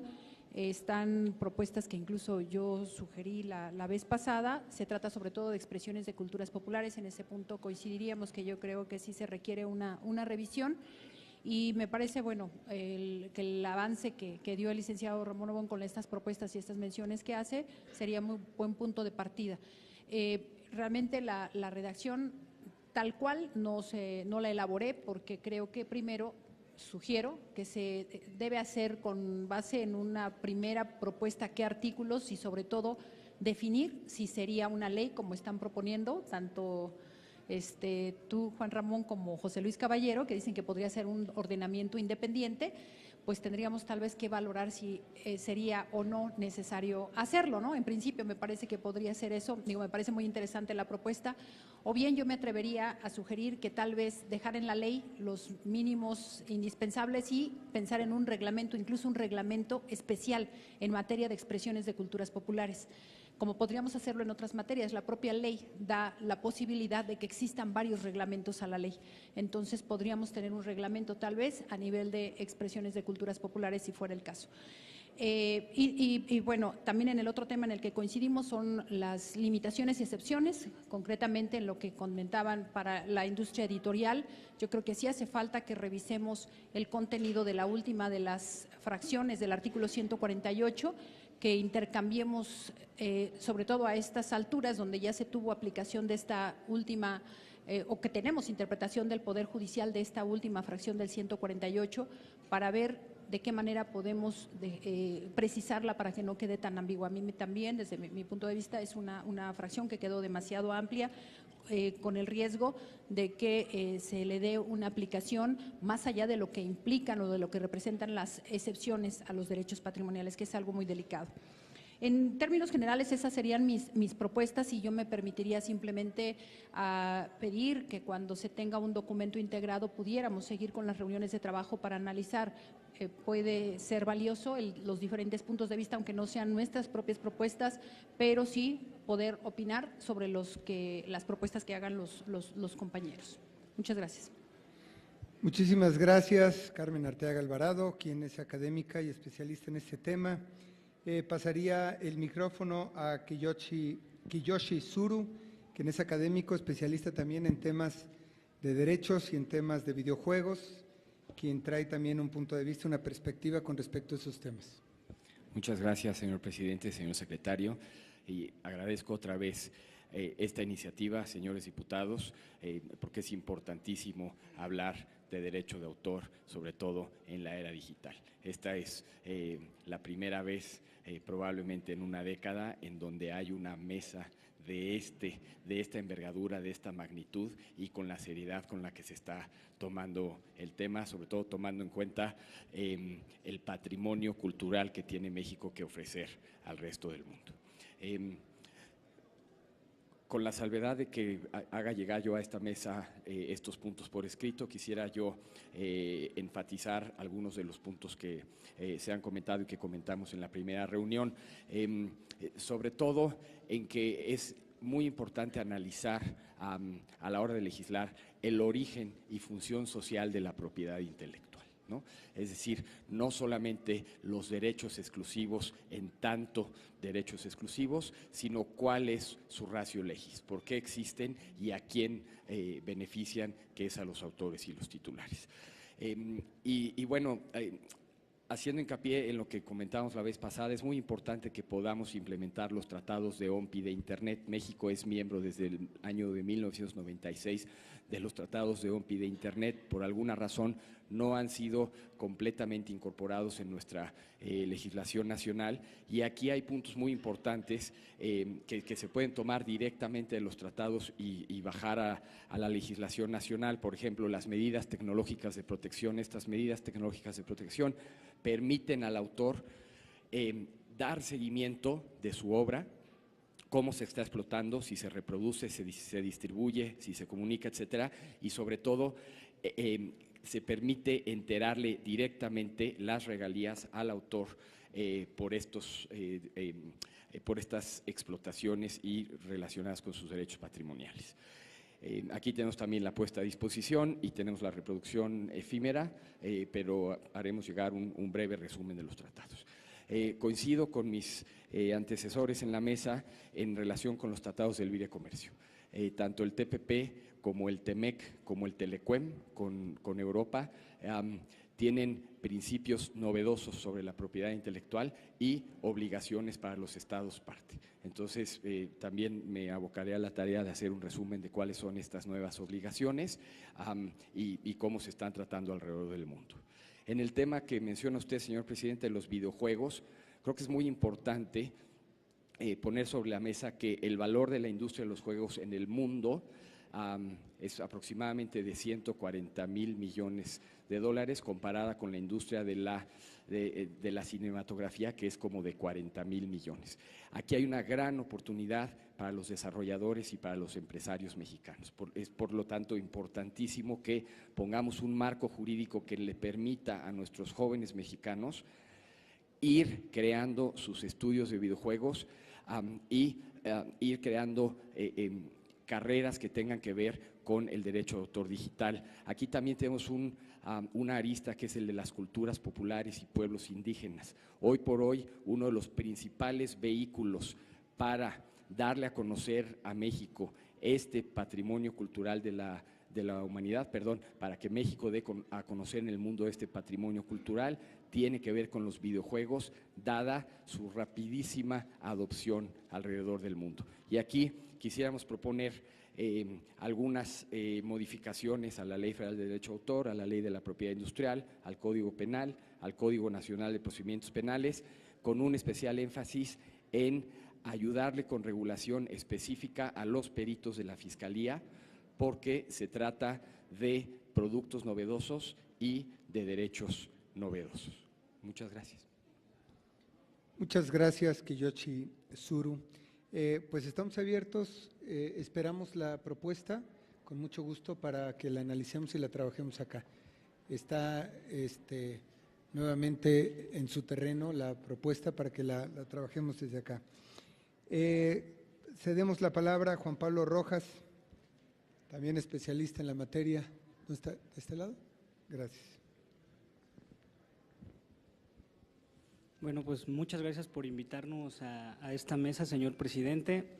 están propuestas que incluso yo sugerí la vez pasada. Se trata sobre todo de expresiones de culturas populares. En ese punto coincidiríamos que yo creo que sí se requiere una revisión. Y me parece, bueno, que el avance que dio el licenciado Ramón Obón con estas propuestas y estas menciones que hace sería muy buen punto de partida. Realmente la redacción tal cual no la elaboré, porque creo que primero sugiero que se debe hacer con base en una primera propuesta qué artículos, y sobre todo definir si sería una ley como están proponiendo tanto tú, Juan Ramón, como José Luis Caballero, que dicen que podría ser un ordenamiento independiente. Pues tendríamos tal vez que valorar si sería o no necesario hacerlo, ¿no? En principio me parece que podría ser eso. Me parece muy interesante la propuesta. O bien yo me atrevería a sugerir que tal vez dejar en la ley los mínimos indispensables y pensar en un reglamento, incluso un reglamento especial en materia de expresiones de culturas populares, como podríamos hacerlo en otras materias. La propia ley da la posibilidad de que existan varios reglamentos a la ley. Entonces podríamos tener un reglamento tal vez a nivel de expresiones de culturas populares, si fuera el caso. Y bueno, también en el otro tema en el que coincidimos son las limitaciones y excepciones, concretamente en lo que comentaban para la industria editorial. Yo creo que sí hace falta que revisemos el contenido de la última de las fracciones del artículo 148, que intercambiemos, sobre todo a estas alturas donde ya se tuvo aplicación de esta última, o que tenemos interpretación del Poder Judicial de esta última fracción del 148, para ver de qué manera podemos precisarla para que no quede tan ambigua. A mí también, desde mi punto de vista, es una fracción que quedó demasiado amplia, con el riesgo de que se le dé una aplicación más allá de lo que implican o de lo que representan las excepciones a los derechos patrimoniales, que es algo muy delicado. En términos generales, esas serían mis propuestas, y yo me permitiría simplemente pedir que cuando se tenga un documento integrado pudiéramos seguir con las reuniones de trabajo para analizar. Puede ser valioso los diferentes puntos de vista, aunque no sean nuestras propias propuestas, pero sí poder opinar sobre las propuestas que hagan los compañeros. Muchas gracias. Muchísimas gracias, Carmen Arteaga Alvarado, quien es académica y especialista en este tema. Pasaría el micrófono a Kiyoshi Tsuru, quien es académico, especialista también en temas de derechos y en temas de videojuegos, quien trae también un punto de vista, una perspectiva con respecto a esos temas. Muchas gracias, señor presidente, señor secretario, y agradezco otra vez esta iniciativa, señores diputados, porque es importantísimo hablar de derecho de autor, sobre todo en la era digital. Esta es la primera vez, probablemente en una década, en donde hay una mesa de esta envergadura, de esta magnitud, y con la seriedad con la que se está tomando el tema, sobre todo tomando en cuenta el patrimonio cultural que tiene México que ofrecer al resto del mundo. Con la salvedad de que haga llegar yo a esta mesa estos puntos por escrito, quisiera yo enfatizar algunos de los puntos que se han comentado y que comentamos en la primera reunión, sobre todo en que es muy importante analizar a la hora de legislar el origen y función social de la propiedad intelectual, ¿no? Es decir, no solamente los derechos exclusivos en tanto derechos exclusivos, sino cuál es su ratio legis, por qué existen y a quién benefician, que es a los autores y los titulares. Bueno, haciendo hincapié en lo que comentábamos la vez pasada, es muy importante que podamos implementar los tratados de OMPI de Internet. México es miembro desde el año de 1996 de los tratados de OMPI de Internet. Por alguna razón no han sido completamente incorporados en nuestra legislación nacional, y aquí hay puntos muy importantes que se pueden tomar directamente de los tratados y bajar a la legislación nacional. Por ejemplo, las medidas tecnológicas de protección. Estas medidas tecnológicas de protección permiten al autor dar seguimiento de su obra, cómo se está explotando, si se reproduce, se distribuye, si se comunica, etcétera, y sobre todo se permite enterarle directamente las regalías al autor por estas explotaciones y relacionadas con sus derechos patrimoniales. Aquí tenemos también la puesta a disposición y tenemos la reproducción efímera, pero haremos llegar un breve resumen de los tratados. Coincido con mis antecesores en la mesa en relación con los tratados del libre comercio. Tanto el TPP como el TEMEC, como el TELECUEM con Europa, tienen principios novedosos sobre la propiedad intelectual y obligaciones para los estados parte. Entonces, también me abocaré a la tarea de hacer un resumen de cuáles son estas nuevas obligaciones y cómo se están tratando alrededor del mundo. En el tema que menciona usted, señor presidente, de los videojuegos, creo que es muy importante poner sobre la mesa que el valor de la industria de los juegos en el mundo es aproximadamente de 140,000 millones de dólares, comparada con la industria de la cinematografía, que es como de 40,000 millones. Aquí hay una gran oportunidad para los desarrolladores y para los empresarios mexicanos. Es por lo tanto importantísimo que pongamos un marco jurídico que le permita a nuestros jóvenes mexicanos ir creando sus estudios de videojuegos y ir creando carreras que tengan que ver con el derecho de autor digital. Aquí también tenemos una arista que es el de las culturas populares y pueblos indígenas. Hoy por hoy, uno de los principales vehículos para darle a conocer a México este patrimonio cultural de humanidad, para que México dé a conocer en el mundo este patrimonio cultural, tiene que ver con los videojuegos, dada su rapidísima adopción alrededor del mundo. Y aquí quisiéramos proponer algunas modificaciones a la Ley Federal de Derecho de Autor, a la Ley de la Propiedad Industrial, al Código Penal, al Código Nacional de Procedimientos Penales, con un especial énfasis en ayudarle con regulación específica a los peritos de la Fiscalía, porque se trata de productos novedosos y de derechos novedosos. Muchas gracias. Muchas gracias, Kiyoshi Tsuru. Pues estamos abiertos, esperamos la propuesta con mucho gusto para que la analicemos y la trabajemos acá. Está nuevamente en su terreno la propuesta para que la trabajemos desde acá. Cedemos la palabra a Juan Pablo Rojas, también especialista en la materia. ¿No está de este lado? Gracias. Bueno, pues muchas gracias por invitarnos a esta mesa, señor presidente.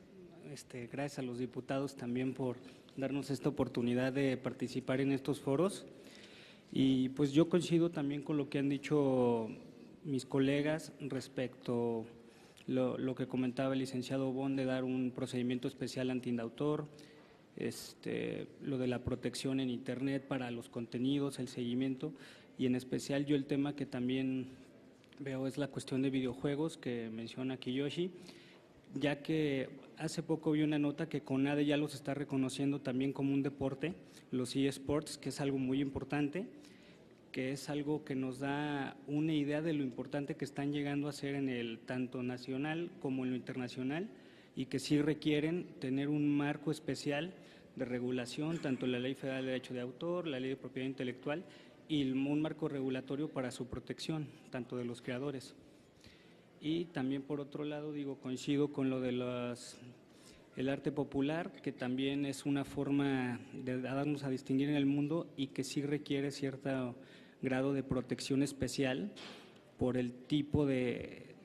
Gracias a los diputados también por darnos esta oportunidad de participar en estos foros. Y pues yo coincido también con lo que han dicho mis colegas respecto lo que comentaba el licenciado Bon de dar un procedimiento especial antiindautor, lo de la protección en Internet para los contenidos, el seguimiento, y en especial yo el tema que también veo es la cuestión de videojuegos que menciona Kiyoshi, ya que hace poco vi una nota que CONADE ya los está reconociendo también como un deporte, los eSports, que es algo muy importante, que es algo que nos da una idea de lo importante que están llegando a ser en el tanto nacional como en lo internacional, y que sí requieren tener un marco especial de regulación, tanto la Ley Federal de Derecho de Autor, la Ley de Propiedad Intelectual, y un marco regulatorio para su protección, tanto de los creadores. Y también, por otro lado, coincido con lo de el arte popular, que también es una forma de darnos a distinguir en el mundo y que sí requiere cierto grado de protección especial por el tipo de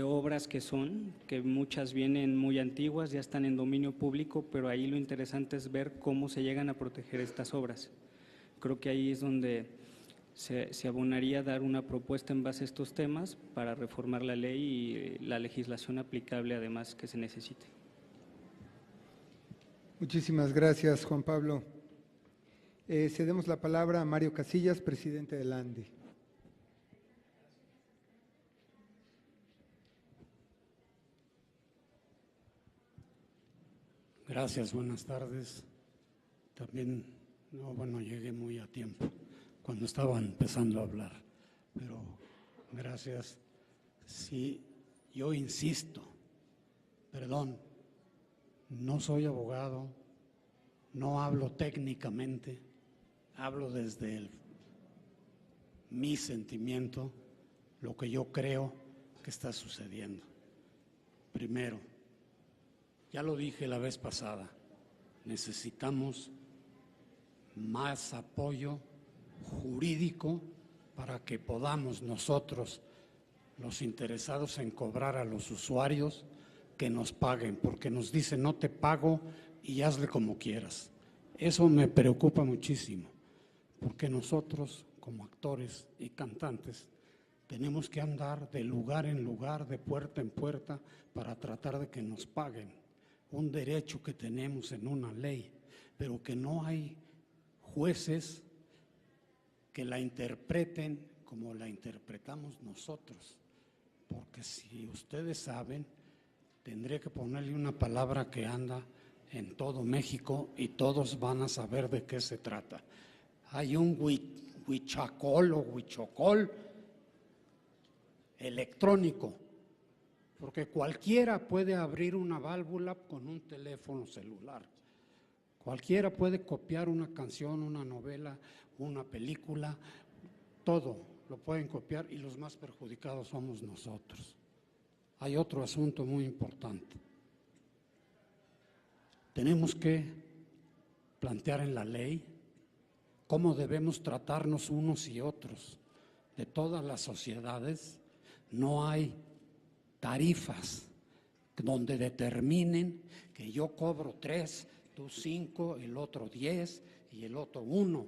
obras que son, que muchas vienen muy antiguas, ya están en dominio público, pero ahí lo interesante es ver cómo se llegan a proteger estas obras. Creo que ahí es donde se abonaría dar una propuesta en base a estos temas para reformar la ley y la legislación aplicable además que se necesite. Muchísimas gracias, Juan Pablo. Cedemos la palabra a Mario Casillas, presidente del ANDE. Gracias, buenas tardes. También, llegué muy a tiempo cuando estaban empezando a hablar, pero gracias. Sí, yo insisto, perdón, no soy abogado, no hablo técnicamente, hablo desde mi sentimiento, lo que yo creo que está sucediendo. Primero, ya lo dije la vez pasada, necesitamos más apoyo jurídico para que podamos nosotros, los interesados en cobrar a los usuarios, que nos paguen, porque nos dicen no te pago y hazle como quieras. Eso me preocupa muchísimo, porque nosotros como actores y cantantes tenemos que andar de lugar en lugar, de puerta en puerta, para tratar de que nos paguen. Un derecho que tenemos en una ley, pero que no hay jueces que la interpreten como la interpretamos nosotros. Porque si ustedes saben, tendré que ponerle una palabra que anda en todo México y todos van a saber de qué se trata. Hay un huichacol o huichocol electrónico, porque cualquiera puede abrir una válvula con un teléfono celular. Cualquiera puede copiar una canción, una novela, una película, todo lo pueden copiar y los más perjudicados somos nosotros. Hay otro asunto muy importante. Tenemos que plantear en la ley cómo debemos tratarnos unos y otros. De todas las sociedades no hay tarifas donde determinen que yo cobro 3, tú 5, el otro 10 y el otro 1.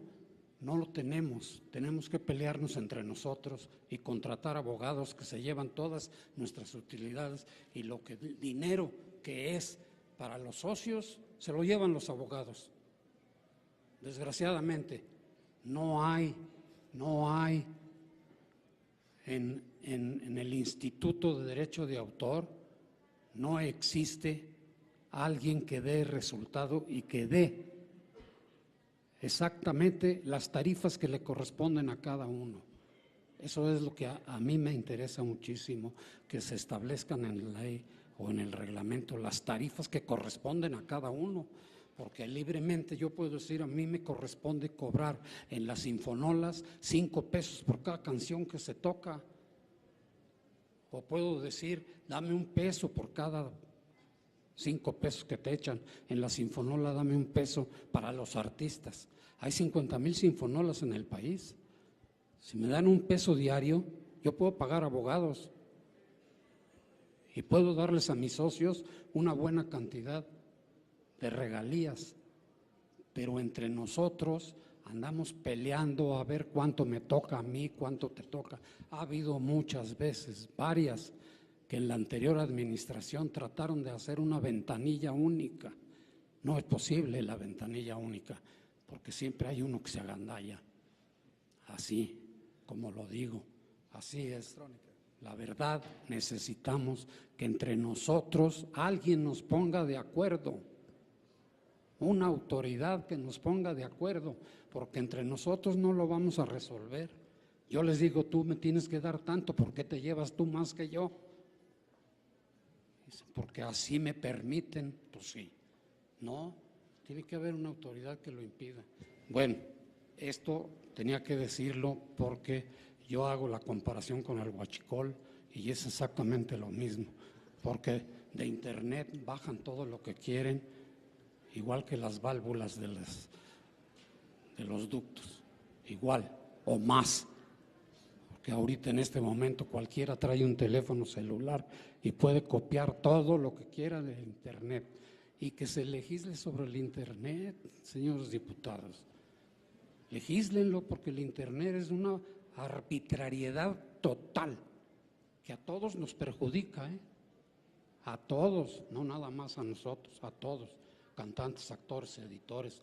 No lo tenemos que pelearnos entre nosotros y contratar abogados que se llevan todas nuestras utilidades y el dinero que es para los socios se lo llevan los abogados. Desgraciadamente, no hay en el Instituto de Derecho de Autor, no existe alguien que dé resultado y que dé exactamente las tarifas que le corresponden a cada uno. Eso es lo que a mí me interesa muchísimo, que se establezcan en la ley o en el reglamento las tarifas que corresponden a cada uno, porque libremente yo puedo decir, a mí me corresponde cobrar en las sinfonolas 5 pesos por cada canción que se toca, o puedo decir, dame 1 peso por cada 5 pesos que te echan en la sinfonola, dame 1 peso para los artistas. Hay 50,000 sinfonolas en el país. Si me dan 1 peso diario, yo puedo pagar abogados y puedo darles a mis socios una buena cantidad de regalías, pero entre nosotros andamos peleando a ver cuánto me toca a mí, cuánto te toca. Ha habido muchas veces, varias, que en la anterior administración trataron de hacer una ventanilla única. No es posible la ventanilla única, porque siempre hay uno que se agandalla. Así como lo digo, así es. La verdad, necesitamos que entre nosotros alguien nos ponga de acuerdo, una autoridad que nos ponga de acuerdo, porque entre nosotros no lo vamos a resolver. Yo les digo, tú me tienes que dar tanto, ¿por qué te llevas tú más que yo? Porque así me permiten. Pues sí, no, tiene que haber una autoridad que lo impida. Bueno, esto tenía que decirlo porque yo hago la comparación con el huachicol y es exactamente lo mismo, porque de internet bajan todo lo que quieren, igual que las válvulas de los ductos, igual o más, porque ahorita en este momento cualquiera trae un teléfono celular y puede copiar todo lo que quiera de internet, y que se legisle sobre el internet, señores diputados. Legíslenlo, porque el internet es una arbitrariedad total que a todos nos perjudica, a todos, no nada más a nosotros, a todos, cantantes, actores, editores,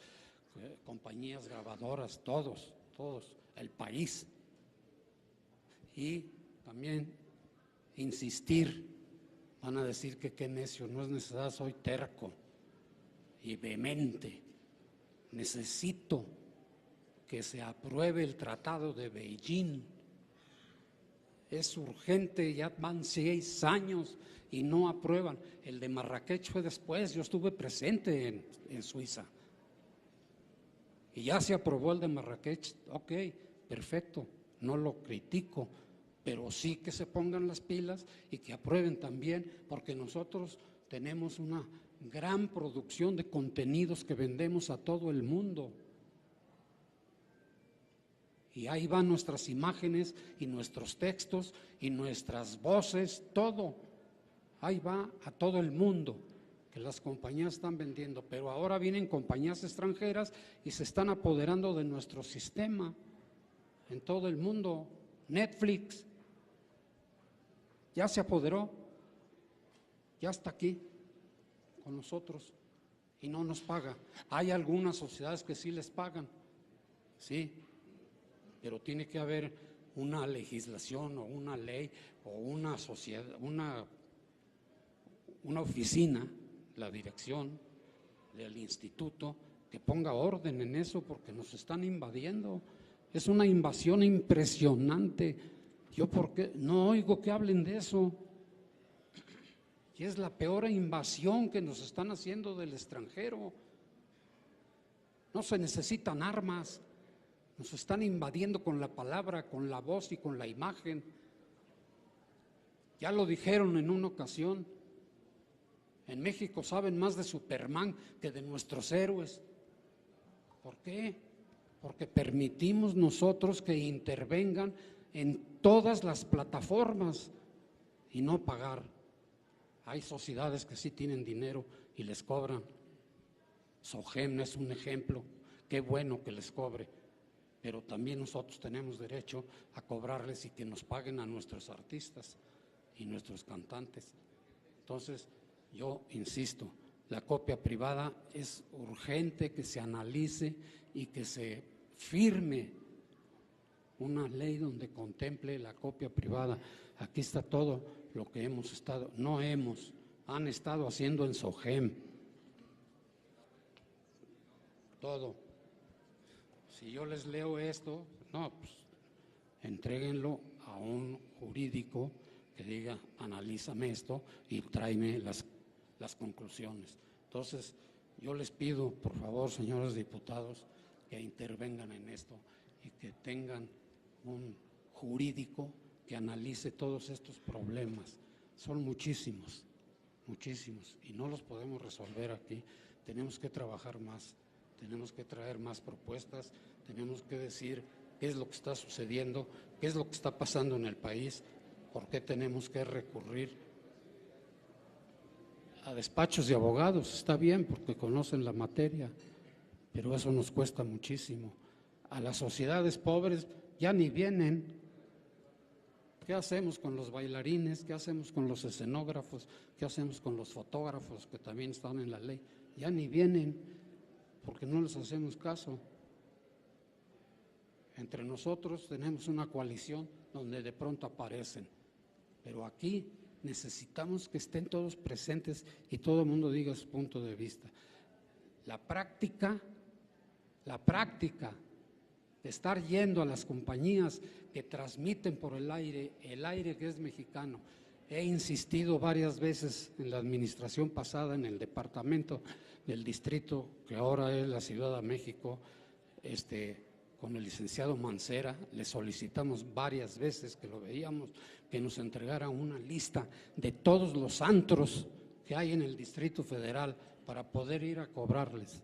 compañías grabadoras, todos, el país. Y también insistir, van a decir que qué necio, no es necesidad, soy terco y vehemente, necesito que se apruebe el Tratado de Beijing. Es urgente, ya van 6 años y no aprueban. El de Marrakech fue después, yo estuve presente en Suiza. Y ya se aprobó el de Marrakech, ok, perfecto, no lo critico, pero sí que se pongan las pilas y que aprueben también, porque nosotros tenemos una gran producción de contenidos que vendemos a todo el mundo. Y ahí van nuestras imágenes y nuestros textos y nuestras voces, todo. Ahí va a todo el mundo, que las compañías están vendiendo. Pero ahora vienen compañías extranjeras y se están apoderando de nuestro sistema en todo el mundo. Netflix ya se apoderó, ya está aquí con nosotros y no nos paga. Hay algunas sociedades que sí les pagan, sí, pero tiene que haber una legislación o una ley o una sociedad, una oficina, la dirección del instituto, que ponga orden en eso, porque nos están invadiendo. Es una invasión impresionante. Yo porque no oigo que hablen de eso. Y es la peor invasión que nos están haciendo del extranjero. No se necesitan armas. Nos están invadiendo con la palabra, con la voz y con la imagen. Ya lo dijeron en una ocasión. En México saben más de Superman que de nuestros héroes. ¿Por qué? Porque permitimos nosotros que intervengan en todas las plataformas y no pagar. Hay sociedades que sí tienen dinero y les cobran SOGEM es un ejemplo, qué bueno que les cobre, pero también nosotros tenemos derecho a cobrarles y que nos paguen a nuestros artistas y nuestros cantantes. Entonces, yo insisto, la copia privada es urgente que se analice y que se firme una ley donde contemple la copia privada. Aquí está todo lo que han estado haciendo en SOGEM. Todo. Si yo les leo esto, no, pues entréguenlo a un jurídico que diga, analízame esto y tráeme las conclusiones. Entonces, yo les pido, por favor, señores diputados, que intervengan en esto y que tengan un jurídico que analice todos estos problemas. Son muchísimos, muchísimos, y no los podemos resolver aquí. Tenemos que trabajar más, tenemos que traer más propuestas, tenemos que decir qué es lo que está sucediendo, qué es lo que está pasando en el país, por qué tenemos que recurrir a despachos de abogados. Está bien porque conocen la materia, pero eso nos cuesta muchísimo. A las sociedades pobres ya ni vienen. ¿Qué hacemos con los bailarines? ¿Qué hacemos con los escenógrafos? ¿Qué hacemos con los fotógrafos que también están en la ley? Ya ni vienen porque no les hacemos caso. Entre nosotros tenemos una coalición donde de pronto aparecen, pero aquí necesitamos que estén todos presentes y todo el mundo diga su punto de vista. La práctica de estar yendo a las compañías que transmiten por el aire que es mexicano. He insistido varias veces en la administración pasada, en el departamento del distrito, que ahora es la Ciudad de México, con el licenciado Mancera, le solicitamos varias veces que lo veíamos, que nos entregara una lista de todos los antros que hay en el Distrito Federal para poder ir a cobrarles.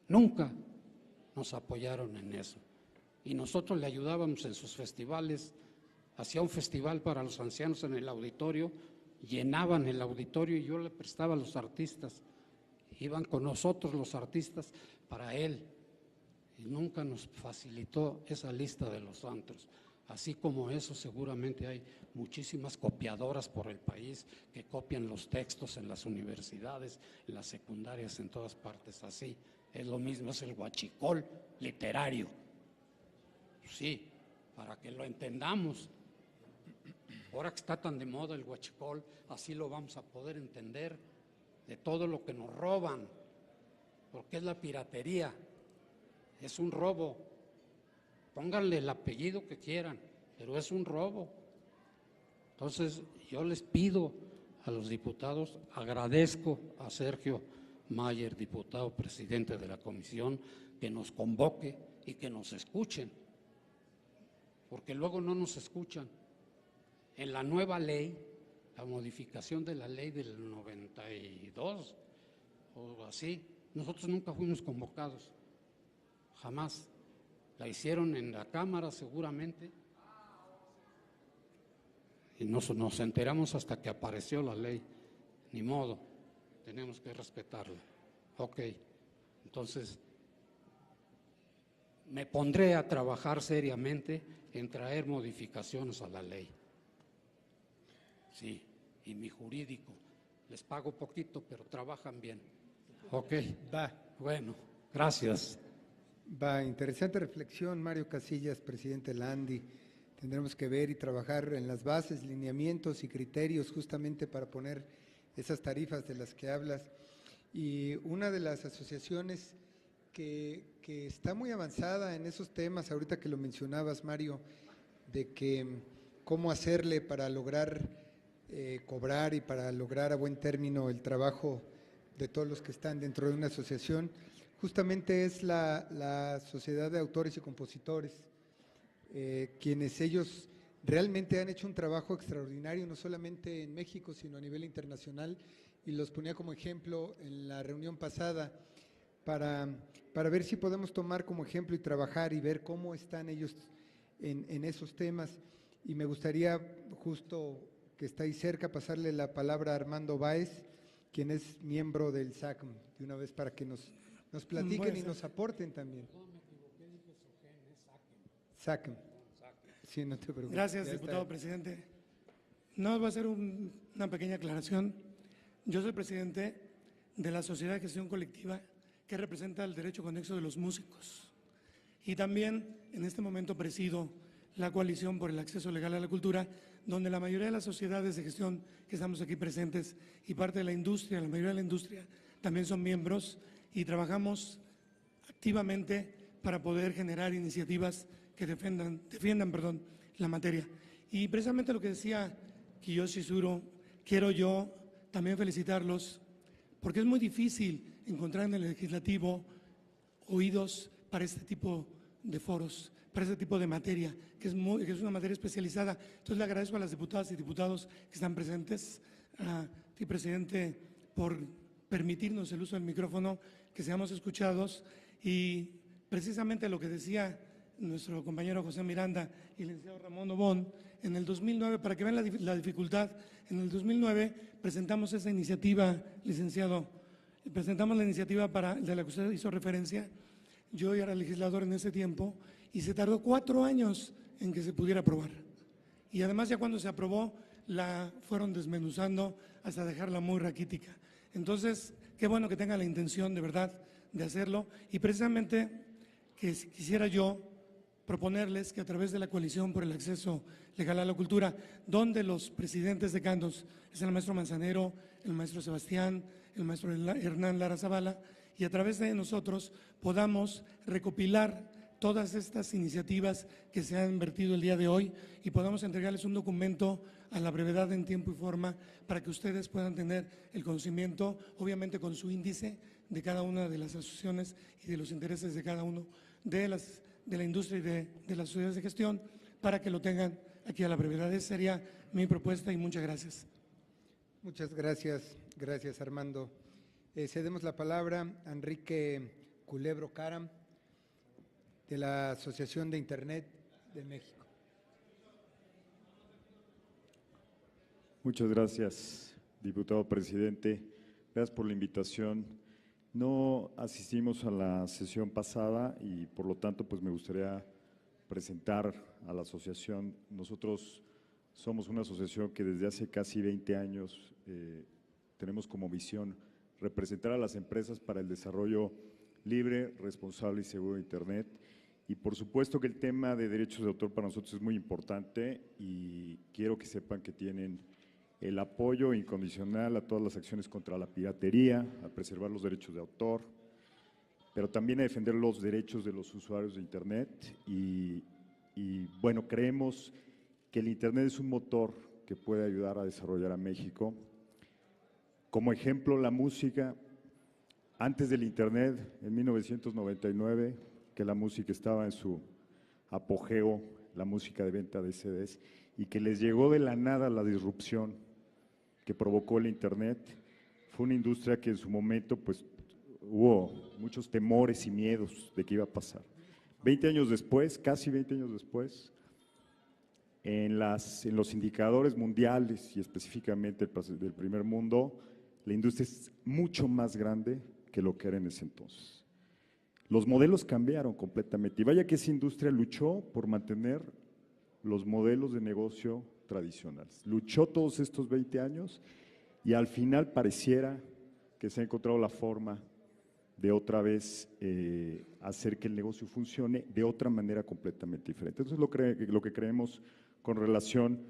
Nunca nos apoyaron en eso. Y nosotros le ayudábamos en sus festivales. Hacía un festival para los ancianos en el auditorio, llenaban el auditorio y yo le prestaba a los artistas. Iban con nosotros los artistas para él. Y nunca nos facilitó esa lista de los antros. Así como eso, seguramente hay muchísimas copiadoras por el país que copian los textos en las universidades, en las secundarias, en todas partes. Así es lo mismo, es el huachicol literario. Sí, para que lo entendamos. Ahora que está tan de moda el huachicol, así lo vamos a poder entender de todo lo que nos roban, porque es la piratería. Es un robo. Pónganle el apellido que quieran, pero es un robo. Entonces, yo les pido a los diputados, agradezco a Sergio Mayer, diputado presidente de la comisión, que nos convoque y que nos escuchen, porque luego no nos escuchan. En la nueva ley, la modificación de la ley del 92 o así, nosotros nunca fuimos convocados. Jamás. La hicieron en la Cámara seguramente y nos enteramos hasta que apareció la ley. Ni modo, tenemos que respetarla. Ok, entonces me pondré a trabajar seriamente en traer modificaciones a la ley. Sí, y mi jurídico, les pago poquito, pero trabajan bien. Ok, bueno, gracias. Interesante reflexión, Mario Casillas, presidente de la ANDI. Tendremos que ver y trabajar en las bases, lineamientos y criterios justamente para poner esas tarifas de las que hablas. Y una de las asociaciones que está muy avanzada en esos temas, ahorita que lo mencionabas, Mario, de que cómo hacerle para lograr cobrar y para lograr a buen término el trabajo de todos los que están dentro de una asociación, justamente es la Sociedad de Autores y Compositores, quienes ellos realmente han hecho un trabajo extraordinario, no solamente en México, sino a nivel internacional, y los ponía como ejemplo en la reunión pasada, para ver si podemos tomar como ejemplo y trabajar y ver cómo están ellos en esos temas. Y me gustaría, justo que está ahí cerca, pasarle la palabra a Armando Báez, quien es miembro del SACM, de una vez para que nos platiquen y nos aporten también. SACM. Sí, no te preocupes. Gracias, Ya diputado está. presidente. No, voy a hacer una pequeña aclaración. Yo soy presidente de la Sociedad de Gestión Colectiva que representa el derecho conexo de los músicos. Y también en este momento presido la coalición por el acceso legal a la cultura, donde la mayoría de las sociedades de gestión que estamos aquí presentes y parte de la industria, la mayoría de la industria, también son miembros y trabajamos activamente para poder generar iniciativas que defiendan la materia. Y precisamente lo que decía Kiyoshi Suro, quiero yo también felicitarlos, porque es muy difícil encontrar en el legislativo oídos para este tipo de foros, para este tipo de materia, que es una materia especializada. Entonces le agradezco a las diputadas y diputados que están presentes, a ti, presidente, por permitirnos el uso del micrófono, que seamos escuchados. Y precisamente lo que decía nuestro compañero José Miranda y el licenciado Ramón Obón, en el 2009, para que vean la dificultad, en el 2009 presentamos esa iniciativa, licenciado, presentamos la iniciativa de la que usted hizo referencia. Yo era legislador en ese tiempo y se tardó 4 años en que se pudiera aprobar. Y además ya cuando se aprobó la fueron desmenuzando hasta dejarla muy raquítica. Entonces, qué bueno que tenga la intención de verdad de hacerlo y precisamente que quisiera yo proponerles que a través de la coalición por el acceso legal a la cultura, donde los presidentes decanos es el maestro Manzanero, el maestro Sebastián, el maestro Hernán Lara Zavala, y a través de nosotros podamos recopilar todas estas iniciativas que se han vertido el día de hoy y podamos entregarles un documento a la brevedad en tiempo y forma para que ustedes puedan tener el conocimiento, obviamente con su índice de cada una de las asociaciones y de los intereses de cada uno de la industria y de las sociedades de gestión, para que lo tengan aquí a la brevedad. Esa sería mi propuesta y muchas gracias. Muchas gracias, gracias Armando. Cedemos la palabra a Enrique Culebro Caram, de la Asociación de Internet de México. Muchas gracias, diputado presidente. Gracias por la invitación. No asistimos a la sesión pasada y por lo tanto pues me gustaría presentar a la asociación. Nosotros somos una asociación que desde hace casi 20 años tenemos como visión representar a las empresas para el desarrollo libre, responsable y seguro de Internet. Y por supuesto que el tema de derechos de autor para nosotros es muy importante y quiero que sepan que tienen el apoyo incondicional a todas las acciones contra la piratería, a preservar los derechos de autor, pero también a defender los derechos de los usuarios de Internet. Y bueno, creemos que el Internet es un motor que puede ayudar a desarrollar a México. Como ejemplo, la música. Antes del Internet, en 1999, que la música estaba en su apogeo, la música de venta de CDs, y que les llegó de la nada la disrupción que provocó el Internet, fue una industria que en su momento pues hubo muchos temores y miedos de qué iba a pasar. 20 años después, casi 20 años después, en los indicadores mundiales y específicamente del primer mundo, la industria es mucho más grande que lo que era en ese entonces. Los modelos cambiaron completamente y vaya que esa industria luchó por mantener los modelos de negocio tradicionales. Luchó todos estos 20 años y al final pareciera que se ha encontrado la forma de otra vez hacer que el negocio funcione de otra manera completamente diferente. Entonces lo que creemos con relación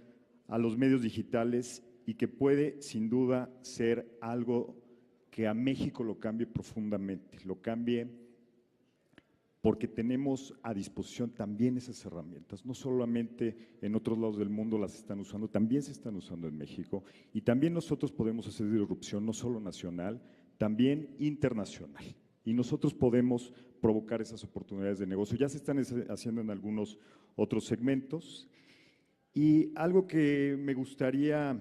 a los medios digitales y que puede sin duda ser algo que a México lo cambie profundamente, lo cambie porque tenemos a disposición también esas herramientas. No solamente en otros lados del mundo las están usando, también se están usando en México. Y también nosotros podemos hacer disrupción no solo nacional, también internacional. Y nosotros podemos provocar esas oportunidades de negocio. Ya se están haciendo en algunos otros segmentos. Y algo que me gustaría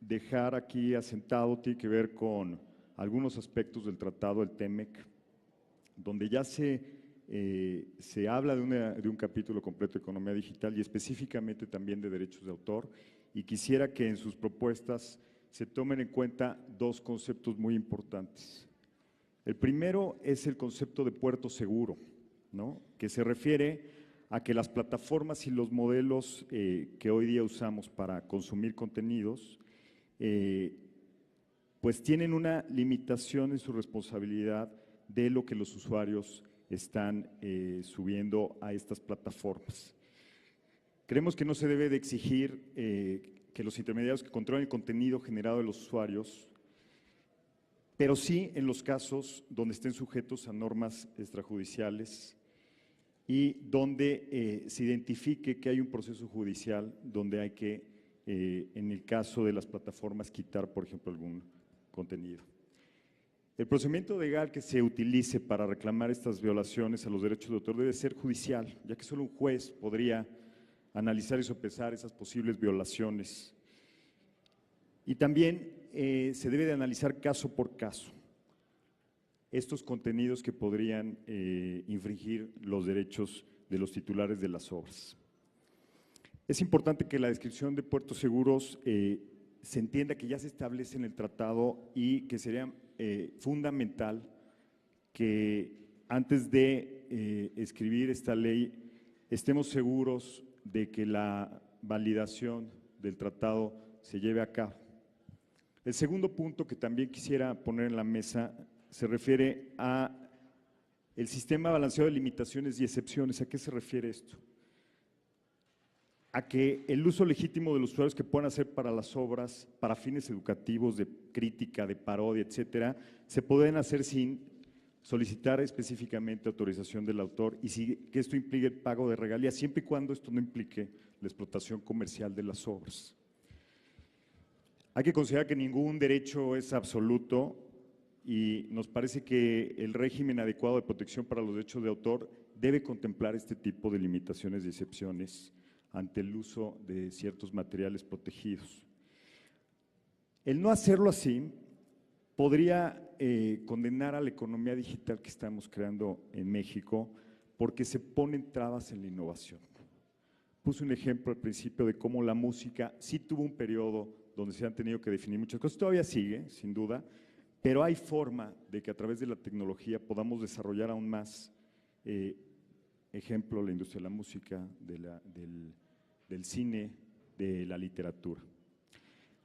dejar aquí asentado tiene que ver con algunos aspectos del tratado, el TEMEC, donde ya se habla de un capítulo completo de economía digital y específicamente también de derechos de autor, y quisiera que en sus propuestas se tomen en cuenta dos conceptos muy importantes. El primero es el concepto de puerto seguro, ¿no? Que se refiere a que las plataformas y los modelos que hoy día usamos para consumir contenidos, pues tienen una limitación en su responsabilidad de lo que los usuarios están subiendo a estas plataformas. Creemos que no se debe de exigir que los intermediarios que controlen el contenido generado de los usuarios, pero sí en los casos donde estén sujetos a normas extrajudiciales y donde se identifique que hay un proceso judicial donde hay que, en el caso de las plataformas, quitar, por ejemplo, algún contenido. El procedimiento legal que se utilice para reclamar estas violaciones a los derechos de autor debe ser judicial, ya que solo un juez podría analizar y sopesar esas posibles violaciones. Y también se debe de analizar caso por caso estos contenidos que podrían infringir los derechos de los titulares de las obras. Es importante que la descripción de puertos seguros se entienda que ya se establece en el tratado y que sería fundamental que antes de escribir esta ley estemos seguros de que la validación del tratado se lleve a cabo. El segundo punto que también quisiera poner en la mesa se refiere a el sistema balanceado de limitaciones y excepciones. ¿A qué se refiere esto? A que el uso legítimo de los usuarios que puedan hacer para las obras, para fines educativos, de crítica, de parodia, etcétera, se pueden hacer sin solicitar específicamente autorización del autor y que esto implique el pago de regalías, siempre y cuando esto no implique la explotación comercial de las obras. Hay que considerar que ningún derecho es absoluto y nos parece que el régimen adecuado de protección para los derechos de autor debe contemplar este tipo de limitaciones y excepciones ante el uso de ciertos materiales protegidos. El no hacerlo así podría condenar a la economía digital que estamos creando en México porque se ponen trabas en la innovación. Puse un ejemplo al principio de cómo la música sí tuvo un periodo donde se han tenido que definir muchas cosas, todavía sigue, sin duda, pero hay forma de que a través de la tecnología podamos desarrollar aún más, ejemplo, la industria de la música, del cine, de la literatura.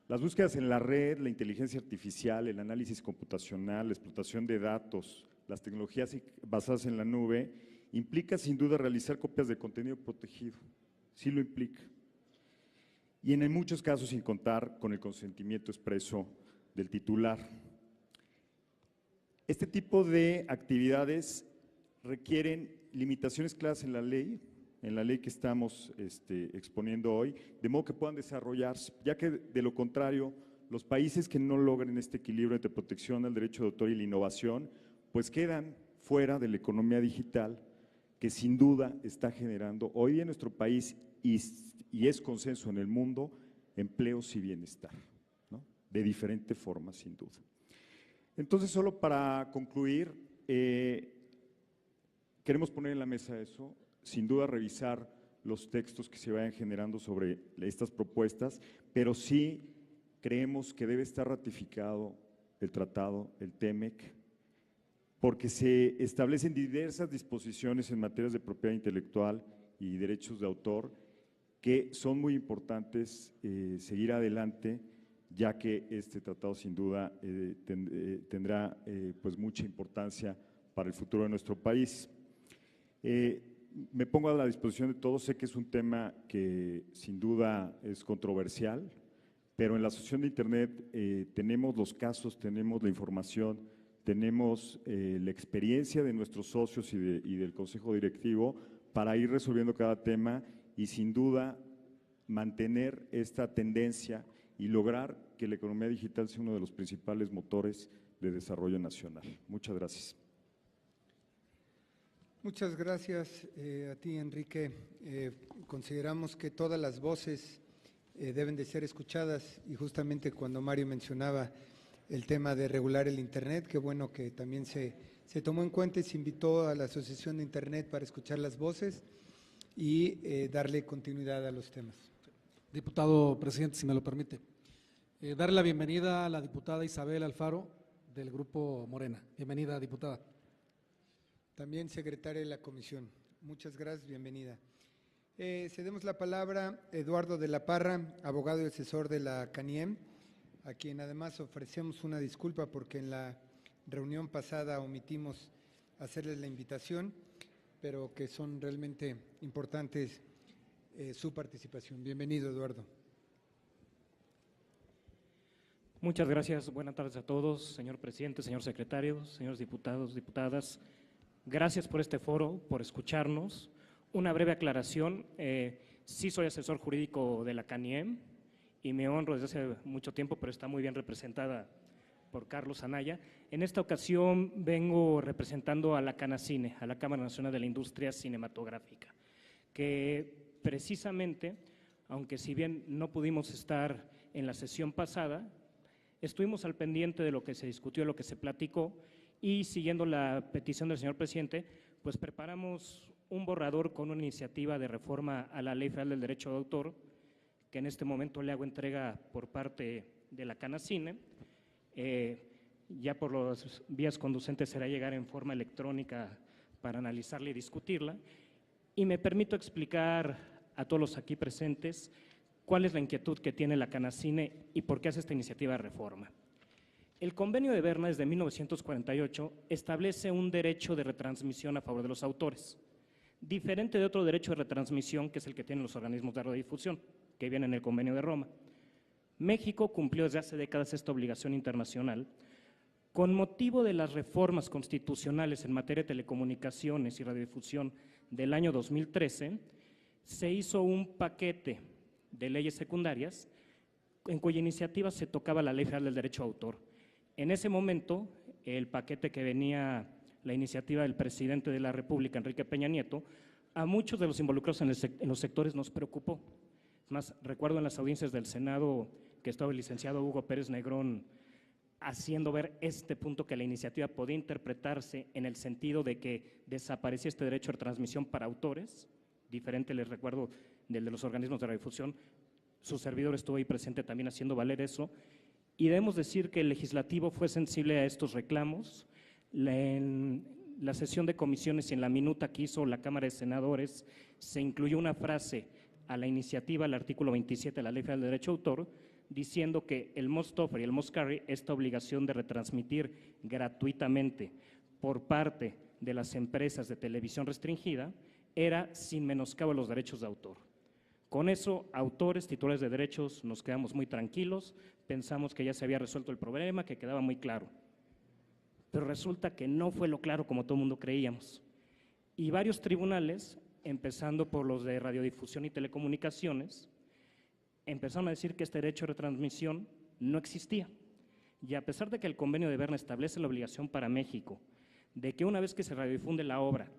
Las búsquedas en la red, la inteligencia artificial, el análisis computacional, la explotación de datos, las tecnologías basadas en la nube, implica sin duda realizar copias de contenido protegido, sí lo implica. Y en muchos casos sin contar con el consentimiento expreso del titular. Este tipo de actividades requieren limitaciones claras en la ley que estamos exponiendo hoy, de modo que puedan desarrollarse, ya que de lo contrario, los países que no logren este equilibrio entre protección al derecho de autor y la innovación, pues quedan fuera de la economía digital que sin duda está generando hoy en nuestro país y es consenso en el mundo, empleos y bienestar, ¿no? De diferente forma, sin duda. Entonces, solo para concluir, queremos poner en la mesa eso, sin duda revisar los textos que se vayan generando sobre estas propuestas, pero sí creemos que debe estar ratificado el tratado, el TEMEC, porque se establecen diversas disposiciones en materias de propiedad intelectual y derechos de autor que son muy importantes seguir adelante, ya que este tratado sin duda tendrá pues mucha importancia para el futuro de nuestro país. Me pongo a la disposición de todos, sé que es un tema que sin duda es controversial, pero en la Asociación de Internet tenemos los casos, tenemos la información, tenemos la experiencia de nuestros socios y del Consejo Directivo para ir resolviendo cada tema y sin duda mantener esta tendencia y lograr que la economía digital sea uno de los principales motores de desarrollo nacional. Muchas gracias. Muchas gracias a ti, Enrique. Consideramos que todas las voces deben de ser escuchadas y justamente cuando Mario mencionaba el tema de regular el Internet, qué bueno que también se tomó en cuenta y se invitó a la Asociación de Internet para escuchar las voces y darle continuidad a los temas. Diputado presidente, si me lo permite. Darle la bienvenida a la diputada Isabel Alfaro del Grupo Morena. Bienvenida, diputada. También secretaria de la comisión. Muchas gracias, bienvenida. Cedemos la palabra a Eduardo de la Parra, abogado y asesor de la CANIEM, a quien además ofrecemos una disculpa porque en la reunión pasada omitimos hacerles la invitación, pero que son realmente importantes su participación. Bienvenido, Eduardo. Muchas gracias. Buenas tardes a todos, señor presidente, señor secretario, señores diputados, diputadas. Gracias por este foro, por escucharnos. Una breve aclaración. Sí soy asesor jurídico de la CANIEM y me honro desde hace mucho tiempo, pero está muy bien representada por Carlos Anaya. En esta ocasión vengo representando a la CANACINE, a la Cámara Nacional de la Industria Cinematográfica, que precisamente, aunque si bien no pudimos estar en la sesión pasada, estuvimos al pendiente de lo que se discutió, lo que se platicó, y siguiendo la petición del señor presidente, pues preparamos un borrador con una iniciativa de reforma a la Ley Federal del Derecho de Autor, que en este momento le hago entrega por parte de la CANACINE. Ya por las vías conducentes será llegar en forma electrónica para analizarla y discutirla. Y me permito explicar a todos los aquí presentes cuál es la inquietud que tiene la CANACINE y por qué hace esta iniciativa de reforma. El Convenio de Berna, desde 1948, establece un derecho de retransmisión a favor de los autores, diferente de otro derecho de retransmisión que es el que tienen los organismos de radiodifusión, que viene en el Convenio de Roma. México cumplió desde hace décadas esta obligación internacional. Con motivo de las reformas constitucionales en materia de telecomunicaciones y radiodifusión del año 2013, se hizo un paquete de leyes secundarias en cuya iniciativa se tocaba la Ley Federal del Derecho de Autor. En ese momento, el paquete que venía, la iniciativa del presidente de la República, Enrique Peña Nieto, a muchos de los involucrados en los sectores nos preocupó. Es más, recuerdo en las audiencias del Senado que estaba el licenciado Hugo Pérez Negrón haciendo ver este punto, que la iniciativa podía interpretarse en el sentido de que desaparecía este derecho de transmisión para autores, diferente, les recuerdo, del de los organismos de radiodifusión. Su servidor estuvo ahí presente también haciendo valer eso, y debemos decir que el legislativo fue sensible a estos reclamos. En la sesión de comisiones y en la minuta que hizo la Cámara de Senadores se incluyó una frase a la iniciativa, al artículo 27 de la Ley Federal del Derecho de Autor, diciendo que el must offer y el must carry, esta obligación de retransmitir gratuitamente por parte de las empresas de televisión restringida, era sin menoscabo a los derechos de autor. Con eso, autores, titulares de derechos, nos quedamos muy tranquilos, pensamos que ya se había resuelto el problema, que quedaba muy claro. Pero resulta que no fue lo claro como todo el mundo creíamos. Y varios tribunales, empezando por los de radiodifusión y telecomunicaciones, empezaron a decir que este derecho de retransmisión no existía. Y a pesar de que el Convenio de Berna establece la obligación para México de que una vez que se radiodifunde la obra,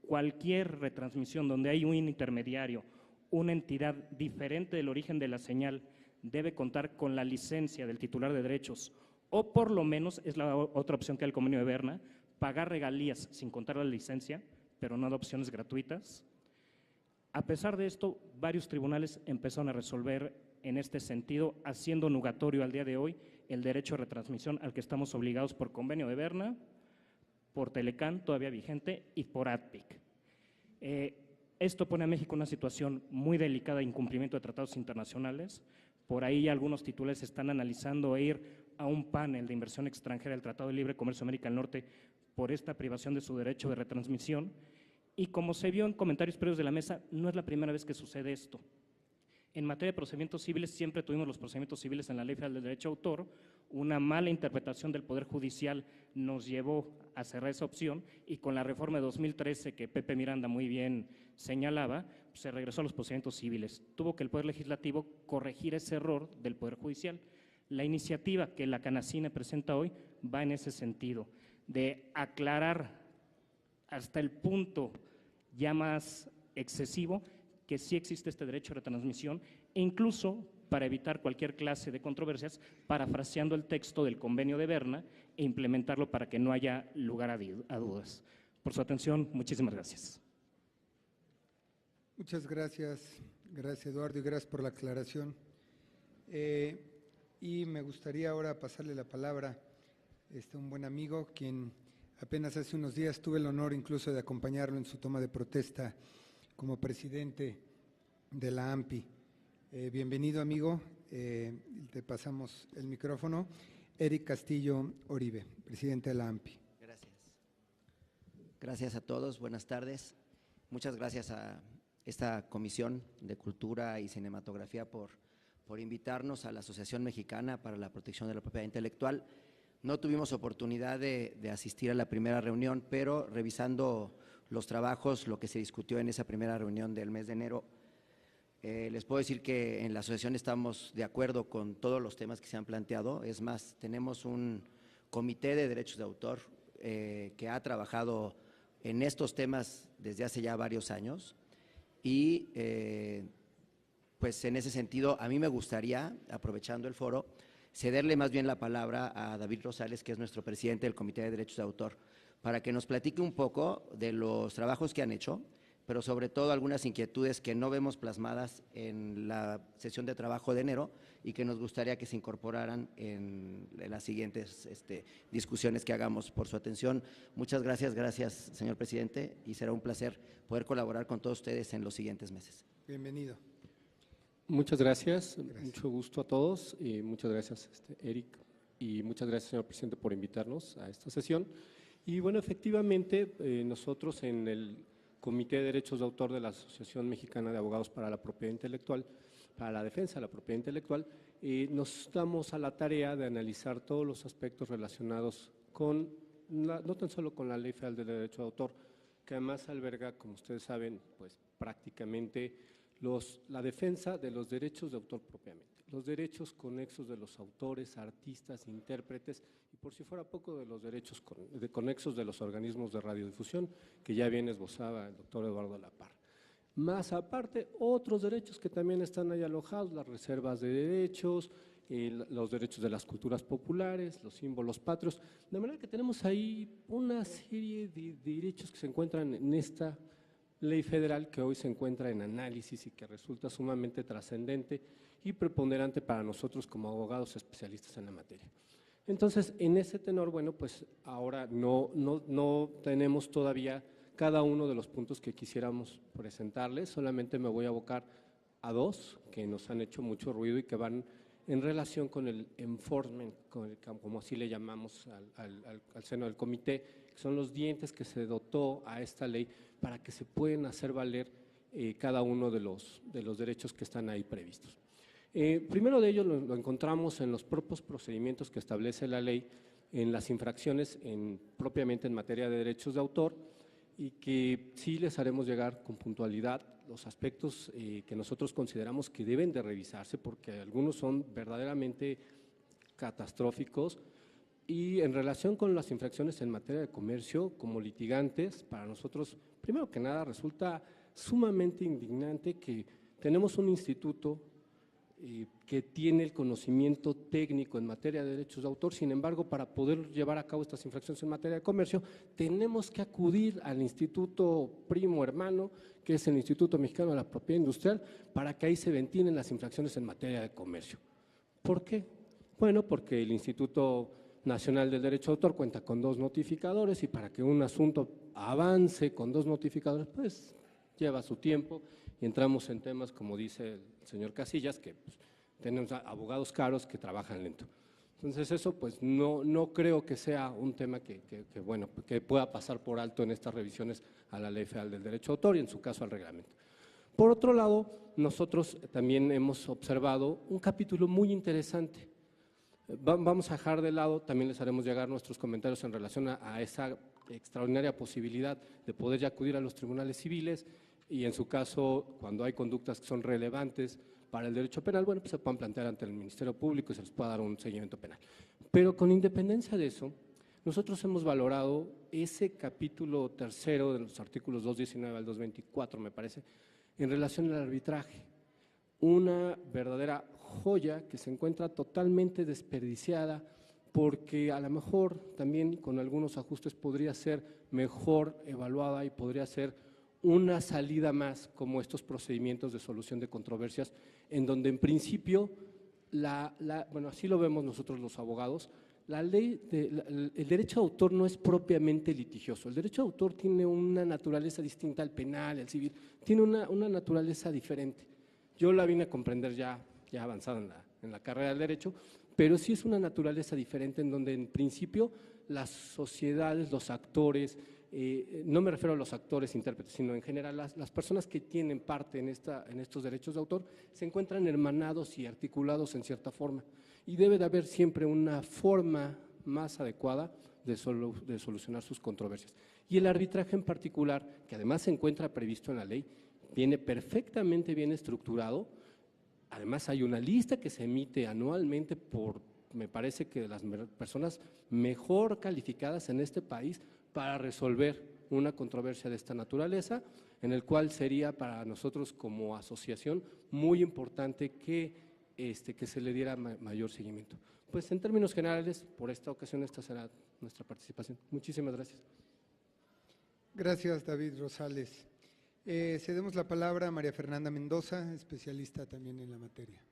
cualquier retransmisión donde hay un intermediario, una entidad diferente del origen de la señal, debe contar con la licencia del titular de derechos, o por lo menos, es la otra opción que da el Convenio de Berna, pagar regalías sin contar la licencia, pero no adopciones gratuitas. A pesar de esto, varios tribunales empezaron a resolver en este sentido, haciendo nugatorio al día de hoy el derecho de retransmisión al que estamos obligados por Convenio de Berna, por Telecán, todavía vigente, y por ATPIC. Esto pone a México en una situación muy delicada de incumplimiento de tratados internacionales. Por ahí ya algunos titulares están analizando ir a un panel de inversión extranjera del Tratado de Libre Comercio de América del Norte por esta privación de su derecho de retransmisión. Y como se vio en comentarios previos de la mesa, no es la primera vez que sucede esto. En materia de procedimientos civiles, siempre tuvimos los procedimientos civiles en la Ley Federal del Derecho de Autor. Una mala interpretación del Poder Judicial nos llevó a cerrar esa opción, y con la reforma de 2013, que Pepe Miranda muy bien señalaba, se regresó a los procedimientos civiles. Tuvo que el Poder Legislativo corregir ese error del Poder Judicial. La iniciativa que la CANACINE presenta hoy va en ese sentido, de aclarar hasta el punto ya más excesivo que sí existe este derecho de retransmisión, e incluso para evitar cualquier clase de controversias, parafraseando el texto del Convenio de Berna e implementarlo para que no haya lugar a dudas. Por su atención, muchísimas gracias. Muchas gracias, gracias Eduardo, y gracias por la aclaración. Y me gustaría ahora pasarle la palabra a un buen amigo, quien apenas hace unos días tuve el honor incluso de acompañarlo en su toma de protesta como presidente de la AMPI. Bienvenido, amigo. Te pasamos el micrófono. Eric Castillo Oribe, presidente de la AMPI. Gracias. Gracias a todos. Buenas tardes. Muchas gracias a esta Comisión de Cultura y Cinematografía por invitarnos a la Asociación Mexicana para la Protección de la Propiedad Intelectual. No tuvimos oportunidad de asistir a la primera reunión, pero revisando los trabajos, lo que se discutió en esa primera reunión del mes de enero, les puedo decir que en la asociación estamos de acuerdo con todos los temas que se han planteado. Es más, tenemos un comité de derechos de autor que ha trabajado en estos temas desde hace ya varios años y pues en ese sentido a mí me gustaría, aprovechando el foro, cederle más bien la palabra a David Rosales, que es nuestro presidente del Comité de Derechos de Autor, para que nos platique un poco de los trabajos que han hecho, pero sobre todo algunas inquietudes que no vemos plasmadas en la sesión de trabajo de enero y que nos gustaría que se incorporaran en las siguientes discusiones que hagamos. Por su atención, muchas gracias, señor presidente, y será un placer poder colaborar con todos ustedes en los siguientes meses. Bienvenido. Muchas gracias, mucho gusto a todos y muchas gracias Eric y muchas gracias señor presidente por invitarnos a esta sesión. Y bueno, efectivamente nosotros en el Comité de Derechos de Autor de la Asociación Mexicana de Abogados para la Propiedad Intelectual, para la defensa de la propiedad intelectual, nos damos a la tarea de analizar todos los aspectos relacionados con, no tan solo con la Ley Federal del Derecho de Autor, que además alberga, como ustedes saben, pues prácticamente la defensa de los derechos de autor propiamente, los derechos conexos de los autores, artistas, intérpretes y por si fuera poco de los derechos conexos de los organismos de radiodifusión que ya bien esbozaba el doctor Eduardo Laparra. Más aparte, otros derechos que también están ahí alojados, las reservas de derechos, los derechos de las culturas populares, los símbolos patrios, de manera que tenemos ahí una serie de derechos que se encuentran en esta ley federal que hoy se encuentra en análisis y que resulta sumamente trascendente y preponderante para nosotros como abogados especialistas en la materia. Entonces, en ese tenor, bueno, pues ahora no tenemos todavía cada uno de los puntos que quisiéramos presentarles, solamente me voy a abocar a dos que nos han hecho mucho ruido y que van en relación con el enforcement, como así le llamamos al seno del comité, que son los dientes que se dotó a esta ley para que se puedan hacer valer cada uno de los derechos que están ahí previstos. Primero de ellos lo encontramos en los propios procedimientos que establece la ley, en las infracciones propiamente en materia de derechos de autor, y que sí les haremos llegar con puntualidad los aspectos que nosotros consideramos que deben de revisarse, porque algunos son verdaderamente catastróficos. Y en relación con las infracciones en materia de comercio, como litigantes, para nosotros, primero que nada, resulta sumamente indignante que tenemos un instituto que tiene el conocimiento técnico en materia de derechos de autor, sin embargo, para poder llevar a cabo estas infracciones en materia de comercio, tenemos que acudir al instituto primo hermano, que es el Instituto Mexicano de la Propiedad Industrial, para que ahí se ventilen las infracciones en materia de comercio. ¿Por qué? Bueno, porque el Instituto Nacional del Derecho de Autor cuenta con 2 notificadores y para que un asunto avance con 2 notificadores, pues lleva su tiempo y entramos en temas, como dice el señor Casillas, que pues, tenemos abogados caros que trabajan lento. Entonces eso pues no creo que sea un tema que pueda pasar por alto en estas revisiones a la Ley Federal del Derecho de Autor y en su caso al reglamento. Por otro lado, nosotros también hemos observado un capítulo muy interesante. Vamos a dejar de lado, también les haremos llegar nuestros comentarios en relación a esa extraordinaria posibilidad de poder ya acudir a los tribunales civiles y en su caso, cuando hay conductas que son relevantes para el derecho penal, bueno, pues se puedan plantear ante el Ministerio Público y se les pueda dar un seguimiento penal. Pero con independencia de eso, nosotros hemos valorado ese capítulo 3 de los artículos 219 al 224, me parece, en relación al arbitraje. Una verdadera joya que se encuentra totalmente desperdiciada porque a lo mejor también con algunos ajustes podría ser mejor evaluada y podría ser una salida más como estos procedimientos de solución de controversias en donde en principio bueno, así lo vemos nosotros los abogados, el derecho de autor no es propiamente litigioso. El derecho de autor tiene una naturaleza distinta al penal, al civil, tiene una naturaleza diferente. Yo la vine a comprender ya avanzada en la carrera del derecho, pero sí es una naturaleza diferente en donde en principio las sociedades, los actores, no me refiero a los actores intérpretes, sino en general las personas que tienen parte en estos derechos de autor se encuentran hermanados y articulados en cierta forma. Y debe de haber siempre una forma más adecuada de solucionar sus controversias. Y el arbitraje en particular, que además se encuentra previsto en la ley, viene perfectamente bien estructurado. Además hay una lista que se emite anualmente me parece que de las personas mejor calificadas en este país para resolver una controversia de esta naturaleza, en el cual sería para nosotros como asociación muy importante que se le diera mayor seguimiento. Pues en términos generales, por esta ocasión, esta será nuestra participación. Muchísimas gracias. Gracias, David Rosales. Cedemos la palabra a María Fernanda Mendoza, especialista también en la materia.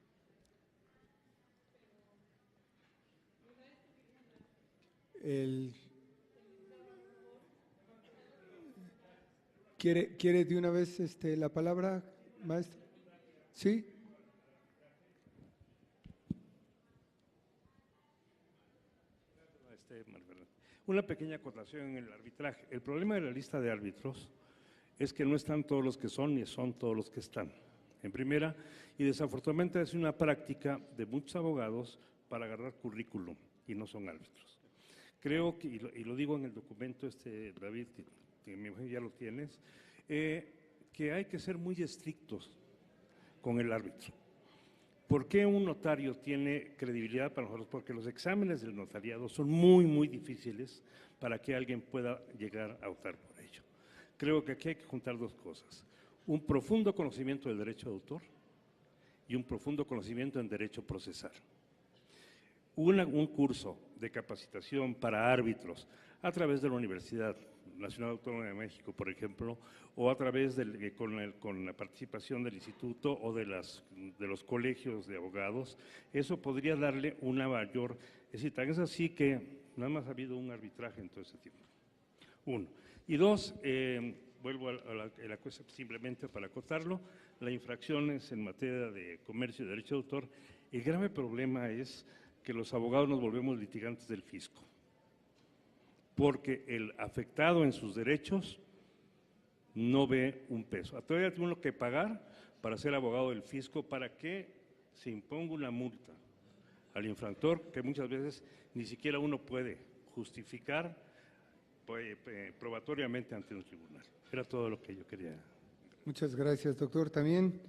¿Quiere de una vez la palabra, maestro? ¿Sí? Una pequeña acotación en el arbitraje. El problema de la lista de árbitros es que no están todos los que son ni son todos los que están. En primera, y desafortunadamente es una práctica de muchos abogados para agarrar currículum y no son árbitros. Creo que, y lo digo en el documento David, que me imagino ya lo tienes, que hay que ser muy estrictos con el árbitro. ¿Por qué un notario tiene credibilidad para nosotros? Porque los exámenes del notariado son muy, muy difíciles para que alguien pueda llegar a optar por ello. Creo que aquí hay que juntar dos cosas: un profundo conocimiento del derecho de autor y un profundo conocimiento en derecho procesal. Un curso de capacitación para árbitros a través de la Universidad Nacional Autónoma de México, por ejemplo, o a través con la participación del instituto o de los colegios de abogados, eso podría darle una mayor… Es decir, tan es así que nada más ha habido un arbitraje en todo ese tiempo. Uno. Y dos, vuelvo a la cosa simplemente para acotarlo, las infracciones en materia de comercio y derecho de autor. El grave problema es que los abogados nos volvemos litigantes del fisco, porque el afectado en sus derechos no ve un peso. Todavía tiene uno que pagar para ser abogado del fisco para que se imponga una multa al infractor que muchas veces ni siquiera uno puede justificar probatoriamente ante un tribunal. Era todo lo que yo quería. Muchas gracias, doctor. También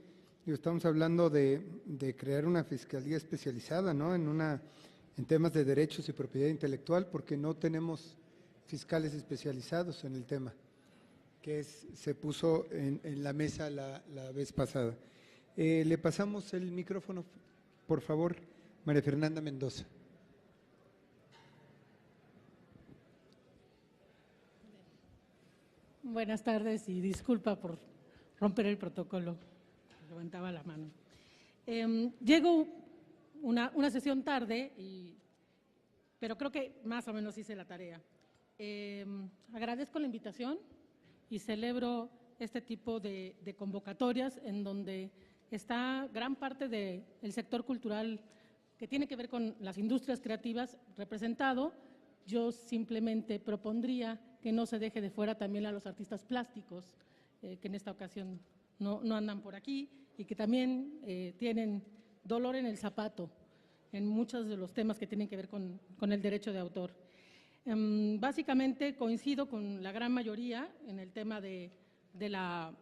estamos hablando de crear una fiscalía especializada, ¿no?, en temas de derechos y propiedad intelectual, porque no tenemos fiscales especializados en el tema, que se puso en la mesa la vez pasada. Le pasamos el micrófono, por favor, María Fernanda Mendoza. Buenas tardes y disculpa por romper el protocolo, levantaba la mano. Llego una sesión tarde, pero creo que más o menos hice la tarea. Agradezco la invitación y celebro este tipo de convocatorias en donde está gran parte del sector cultural que tiene que ver con las industrias creativas representado. Yo simplemente propondría que no se deje de fuera también a los artistas plásticos, que en esta ocasión no andan por aquí y que también tienen dolor en el zapato en muchos de los temas que tienen que ver con el derecho de autor. Básicamente coincido con la gran mayoría en el tema de la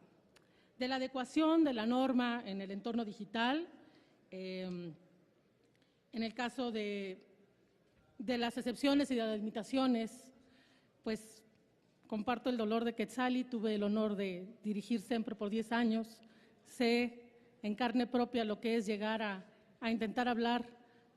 adecuación de la norma en el entorno digital. En el caso de las excepciones y de las limitaciones, pues comparto el dolor de Quetzali. Tuve el honor de dirigir SEMPRO por 10 años. Sé en carne propia lo que es llegar a intentar hablar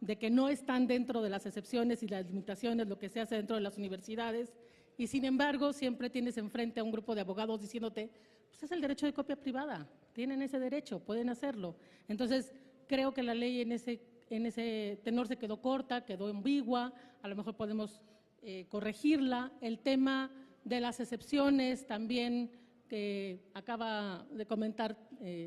de que no están dentro de las excepciones y las limitaciones lo que se hace dentro de las universidades, y sin embargo siempre tienes enfrente a un grupo de abogados diciéndote, pues es el derecho de copia privada, tienen ese derecho, pueden hacerlo. Entonces creo que la ley en ese tenor se quedó corta, quedó ambigua, a lo mejor podemos corregirla. El tema de las excepciones también que acaba de comentar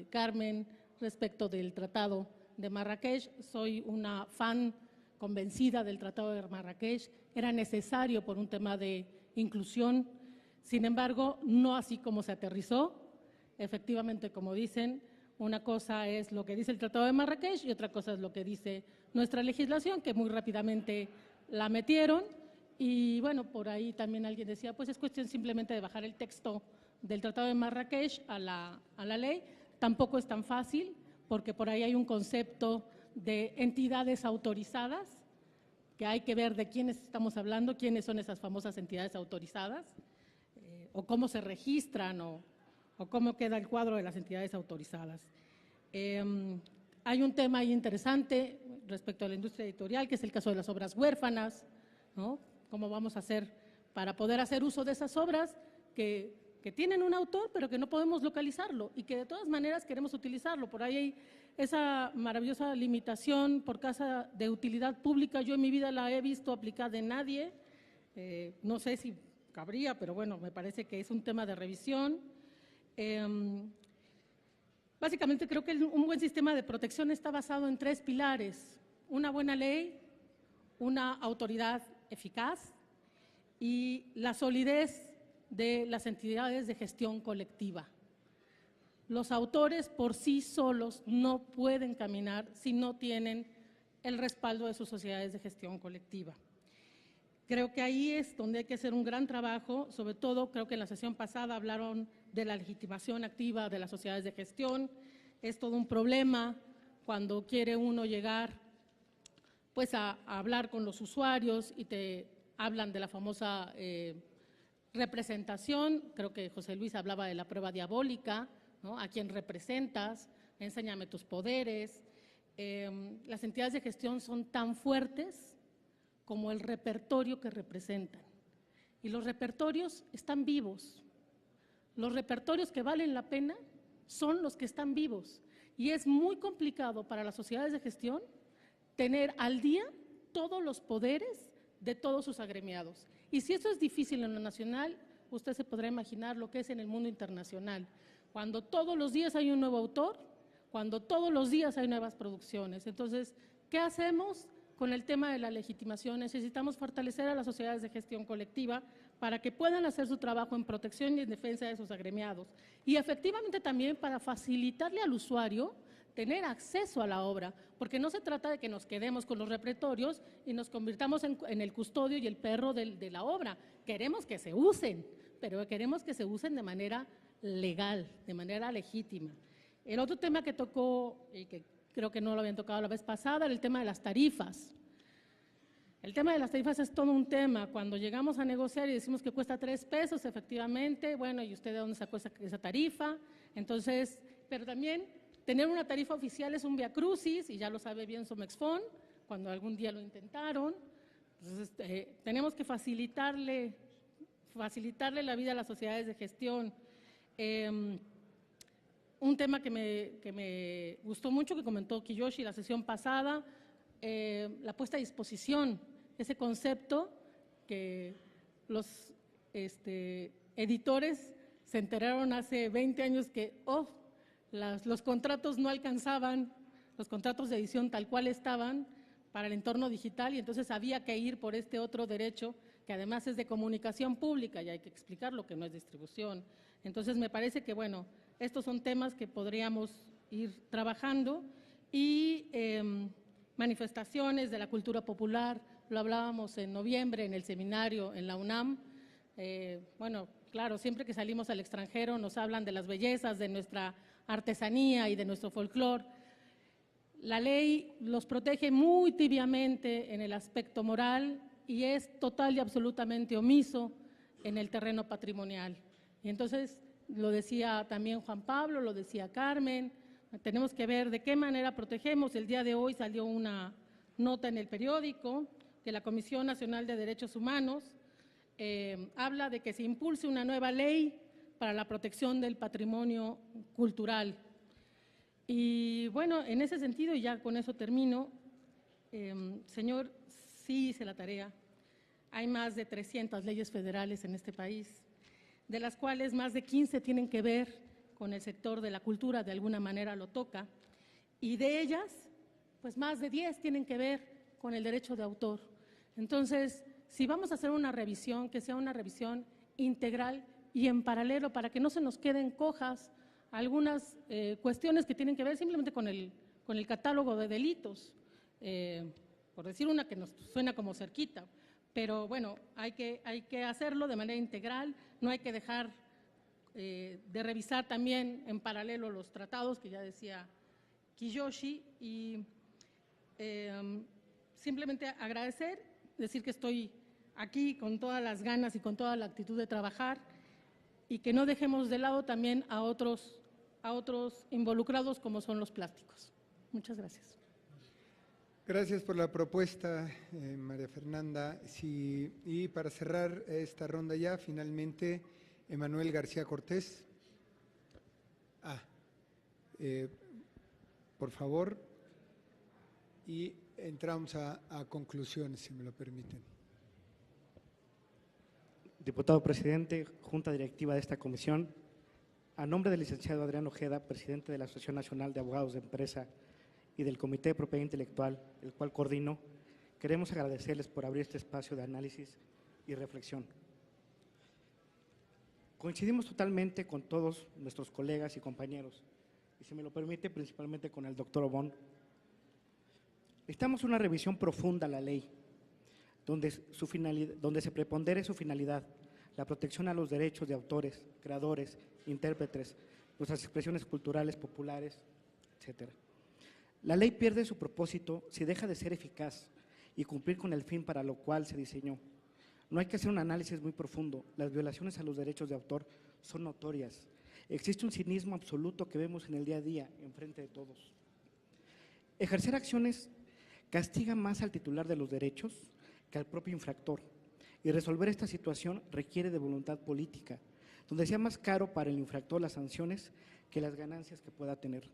Carmen respecto del Tratado de Marrakech. Soy una fan convencida del Tratado de Marrakech, era necesario por un tema de inclusión, sin embargo, no así como se aterrizó. Efectivamente, como dicen, una cosa es lo que dice el Tratado de Marrakech y otra cosa es lo que dice nuestra legislación, que muy rápidamente la metieron. Y bueno, por ahí también alguien decía, pues es cuestión simplemente de bajar el texto del Tratado de Marrakech a la ley. Tampoco es tan fácil, porque por ahí hay un concepto de entidades autorizadas, que hay que ver de quiénes estamos hablando, quiénes son esas famosas entidades autorizadas, o cómo se registran, o cómo queda el cuadro de las entidades autorizadas. Hay un tema ahí interesante respecto a la industria editorial, que es el caso de las obras huérfanas, ¿no? ¿Cómo vamos a hacer para poder hacer uso de esas obras que tienen un autor, pero que no podemos localizarlo y que de todas maneras queremos utilizarlo? Por ahí hay esa maravillosa limitación por causa de utilidad pública. Yo en mi vida la he visto aplicada en nadie. No sé si cabría, pero bueno, me parece que es un tema de revisión. Básicamente creo que un buen sistema de protección está basado en 3 pilares: una buena ley, una autoridad eficaz y la solidez de las entidades de gestión colectiva. Los autores por sí solos no pueden caminar si no tienen el respaldo de sus sociedades de gestión colectiva. Creo que ahí es donde hay que hacer un gran trabajo. Sobre todo, creo que en la sesión pasada hablaron de la legitimación activa de las sociedades de gestión. Es todo un problema cuando quiere uno llegar pues a hablar con los usuarios y te hablan de la famosa representación. Creo que José Luis hablaba de la prueba diabólica, ¿no? A quién representas, enséñame tus poderes. Las entidades de gestión son tan fuertes como el repertorio que representan. Y los repertorios están vivos. Los repertorios que valen la pena son los que están vivos. Y es muy complicado para las sociedades de gestión tener al día todos los poderes de todos sus agremiados. Y si eso es difícil en lo nacional, usted se podrá imaginar lo que es en el mundo internacional, cuando todos los días hay un nuevo autor, cuando todos los días hay nuevas producciones. Entonces, ¿qué hacemos con el tema de la legitimación? Necesitamos fortalecer a las sociedades de gestión colectiva para que puedan hacer su trabajo en protección y en defensa de sus agremiados. Y efectivamente también para facilitarle al usuario tener acceso a la obra, porque no se trata de que nos quedemos con los repertorios y nos convirtamos en el custodio y el perro de la obra. Queremos que se usen, pero queremos que se usen de manera legal, de manera legítima. El otro tema que tocó, y que creo que no lo habían tocado la vez pasada, era el tema de las tarifas. El tema de las tarifas es todo un tema. Cuando llegamos a negociar y decimos que cuesta 3 pesos, efectivamente, bueno, ¿y usted de dónde sacó esa tarifa? Entonces, pero también tener una tarifa oficial es un viacrucis, y ya lo sabe bien Somexfon, cuando algún día lo intentaron. Entonces, tenemos que facilitarle la vida a las sociedades de gestión. Un tema que me gustó mucho, que comentó Kiyoshi la sesión pasada, la puesta a disposición, ese concepto que los editores se enteraron hace 20 años que, los contratos no alcanzaban, los contratos de edición tal cual estaban para el entorno digital, y entonces había que ir por este otro derecho que además es de comunicación pública y hay que explicar lo que no es distribución. Entonces me parece que, bueno, estos son temas que podríamos ir trabajando. Y manifestaciones de la cultura popular, lo hablábamos en noviembre en el seminario en la UNAM. Bueno, claro, siempre que salimos al extranjero nos hablan de las bellezas de nuestra artesanía y de nuestro folclore. La ley los protege muy tibiamente en el aspecto moral y es total y absolutamente omiso en el terreno patrimonial. Y entonces, lo decía también Juan Pablo, lo decía Carmen, tenemos que ver de qué manera protegemos. El día de hoy salió una nota en el periódico que la Comisión Nacional de Derechos Humanos habla de que se impulse una nueva ley para la protección del patrimonio cultural. Y bueno, en ese sentido, y ya con eso termino, Señor, sí hice la tarea. Hay más de 300 leyes federales en este país, de las cuales más de 15 tienen que ver con el sector de la cultura, de alguna manera lo toca, y de ellas, pues más de 10 tienen que ver con el derecho de autor. Entonces, si vamos a hacer una revisión, que sea una revisión integral y en paralelo, para que no se nos queden cojas algunas cuestiones que tienen que ver simplemente con el catálogo de delitos, por decir una que nos suena como cerquita, pero bueno, hay que hacerlo de manera integral, no hay que dejar de revisar también en paralelo los tratados, que ya decía Kiyoshi, y simplemente agradecer, decir que estoy aquí con todas las ganas y con toda la actitud de trabajar, y que no dejemos de lado también a otros involucrados como son los plásticos. Muchas gracias. Gracias por la propuesta, María Fernanda. Sí, y para cerrar esta ronda ya, finalmente, Emanuel García Cortés. Por favor, y entramos a conclusiones, si me lo permiten. Diputado presidente, Junta Directiva de esta comisión, a nombre del licenciado Adrián Ojeda, presidente de la Asociación Nacional de Abogados de Empresa y del Comité de Propiedad Intelectual, el cual coordino, queremos agradecerles por abrir este espacio de análisis y reflexión. Coincidimos totalmente con todos nuestros colegas y compañeros, y si me lo permite, principalmente con el doctor Obón. Necesitamos una revisión profunda a la ley, donde se prepondere su finalidad, la protección a los derechos de autores, creadores, intérpretes, nuestras expresiones culturales, populares, etc. La ley pierde su propósito si deja de ser eficaz y cumplir con el fin para lo cual se diseñó. No hay que hacer un análisis muy profundo. Las violaciones a los derechos de autor son notorias. Existe un cinismo absoluto que vemos en el día a día, enfrente de todos. Ejercer acciones castiga más al titular de los derechos que al propio infractor. Y resolver esta situación requiere de voluntad política, donde sea más caro para el infractor las sanciones que las ganancias que pueda tener.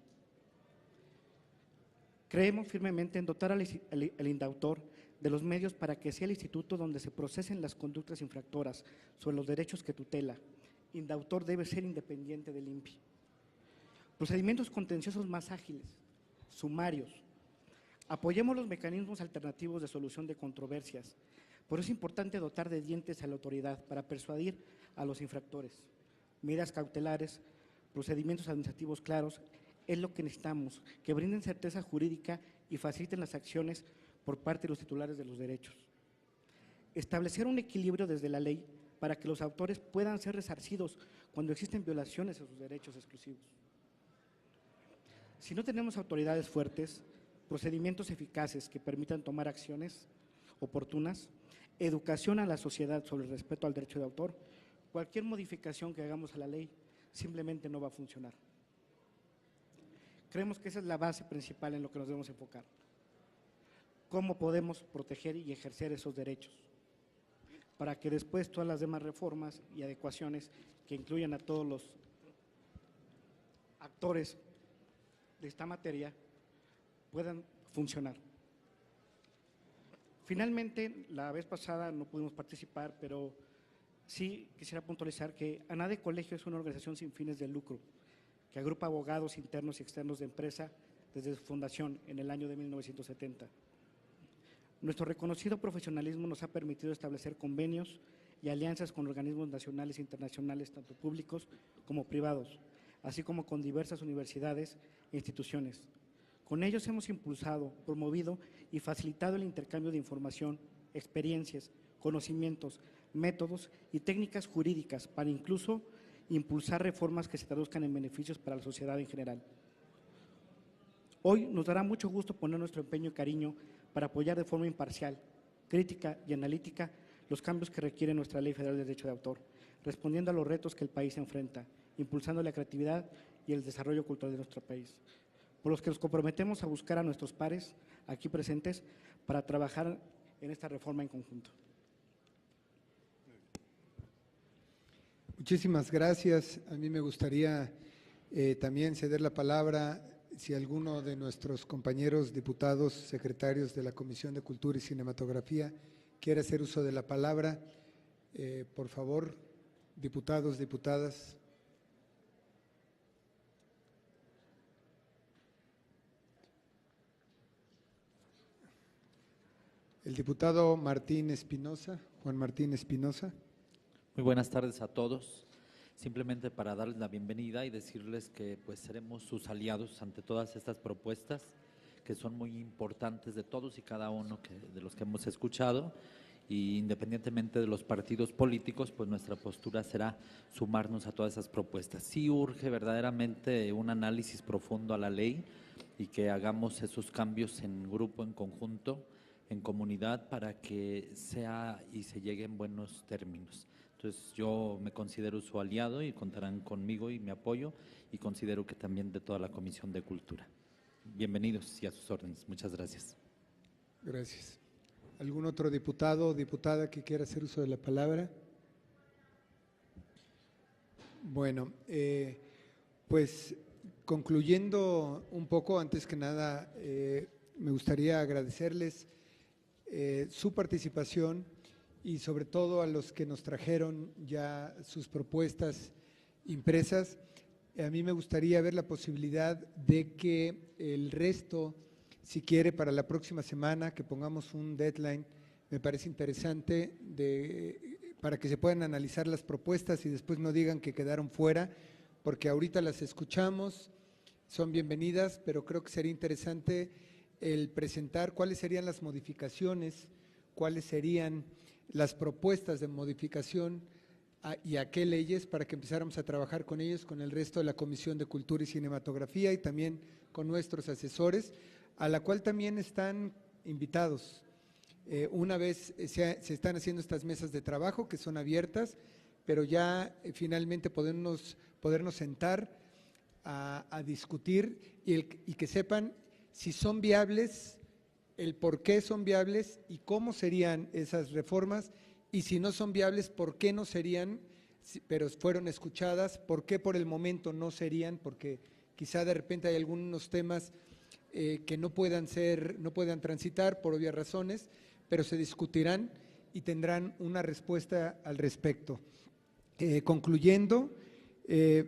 Creemos firmemente en dotar al indautor de los medios para que sea el instituto donde se procesen las conductas infractoras sobre los derechos que tutela. Indautor debe ser independiente del INPI. Procedimientos contenciosos más ágiles, sumarios. Apoyemos los mecanismos alternativos de solución de controversias. Por eso es importante dotar de dientes a la autoridad para persuadir a los infractores. Medidas cautelares, procedimientos administrativos claros, es lo que necesitamos, que brinden certeza jurídica y faciliten las acciones por parte de los titulares de los derechos. Establecer un equilibrio desde la ley para que los autores puedan ser resarcidos cuando existen violaciones a sus derechos exclusivos. Si no tenemos autoridades fuertes, procedimientos eficaces que permitan tomar acciones oportunas, educación a la sociedad sobre el respeto al derecho de autor, cualquier modificación que hagamos a la ley simplemente no va a funcionar. Creemos que esa es la base principal en lo que nos debemos enfocar. ¿Cómo podemos proteger y ejercer esos derechos? Para que después todas las demás reformas y adecuaciones que incluyan a todos los actores de esta materia puedan funcionar. Finalmente, la vez pasada no pudimos participar, pero sí quisiera puntualizar que ANADE Colegio es una organización sin fines de lucro que agrupa abogados internos y externos de empresa desde su fundación en el año de 1970. Nuestro reconocido profesionalismo nos ha permitido establecer convenios y alianzas con organismos nacionales e internacionales, tanto públicos como privados, así como con diversas universidades e instituciones. Con ellos hemos impulsado, promovido y facilitado el intercambio de información, experiencias, conocimientos, métodos y técnicas jurídicas para incluso impulsar reformas que se traduzcan en beneficios para la sociedad en general. Hoy nos dará mucho gusto poner nuestro empeño y cariño para apoyar de forma imparcial, crítica y analítica los cambios que requiere nuestra Ley Federal de Derecho de Autor, respondiendo a los retos que el país enfrenta, impulsando la creatividad y el desarrollo cultural de nuestro país, por los que nos comprometemos a buscar a nuestros pares aquí presentes para trabajar en esta reforma en conjunto. Muchísimas gracias. A mí me gustaría también ceder la palabra, si alguno de nuestros compañeros diputados, secretarios de la Comisión de Cultura y Cinematografía quiere hacer uso de la palabra, por favor, diputados, diputadas. El diputado Martín Espinosa, Juan Martín Espinosa. Muy buenas tardes a todos. Simplemente para darles la bienvenida y decirles que pues seremos sus aliados ante todas estas propuestas que son muy importantes de todos y cada uno de los que hemos escuchado, y independientemente de los partidos políticos, pues nuestra postura será sumarnos a todas esas propuestas. Sí urge verdaderamente un análisis profundo a la ley y que hagamos esos cambios en grupo, en conjunto, en comunidad, para que sea y se llegue en buenos términos. Entonces yo me considero su aliado y contarán conmigo y mi apoyo, y considero que también de toda la Comisión de Cultura. Bienvenidos y a sus órdenes. Muchas gracias. Gracias. ¿Algún otro diputado o diputada que quiera hacer uso de la palabra? Bueno, pues concluyendo un poco, antes que nada, me gustaría agradecerles su participación y sobre todo a los que nos trajeron ya sus propuestas impresas. A mí me gustaría ver la posibilidad de que el resto, si quiere, para la próxima semana, que pongamos un deadline, me parece interesante, para que se puedan analizar las propuestas y después no digan que quedaron fuera, porque ahorita las escuchamos, son bienvenidas, pero creo que sería interesante el presentar cuáles serían las modificaciones, cuáles serían las propuestas de modificación y a qué leyes, para que empezáramos a trabajar con ellos, con el resto de la Comisión de Cultura y Cinematografía y también con nuestros asesores, a la cual también están invitados. Una vez se están haciendo estas mesas de trabajo que son abiertas, pero ya finalmente podernos sentar a discutir y que sepan si son viables, el por qué son viables y cómo serían esas reformas, y si no son viables, por qué no serían, pero fueron escuchadas, por qué por el momento no serían, porque quizá de repente hay algunos temas que no puedan transitar por obvias razones, pero se discutirán y tendrán una respuesta al respecto. Concluyendo,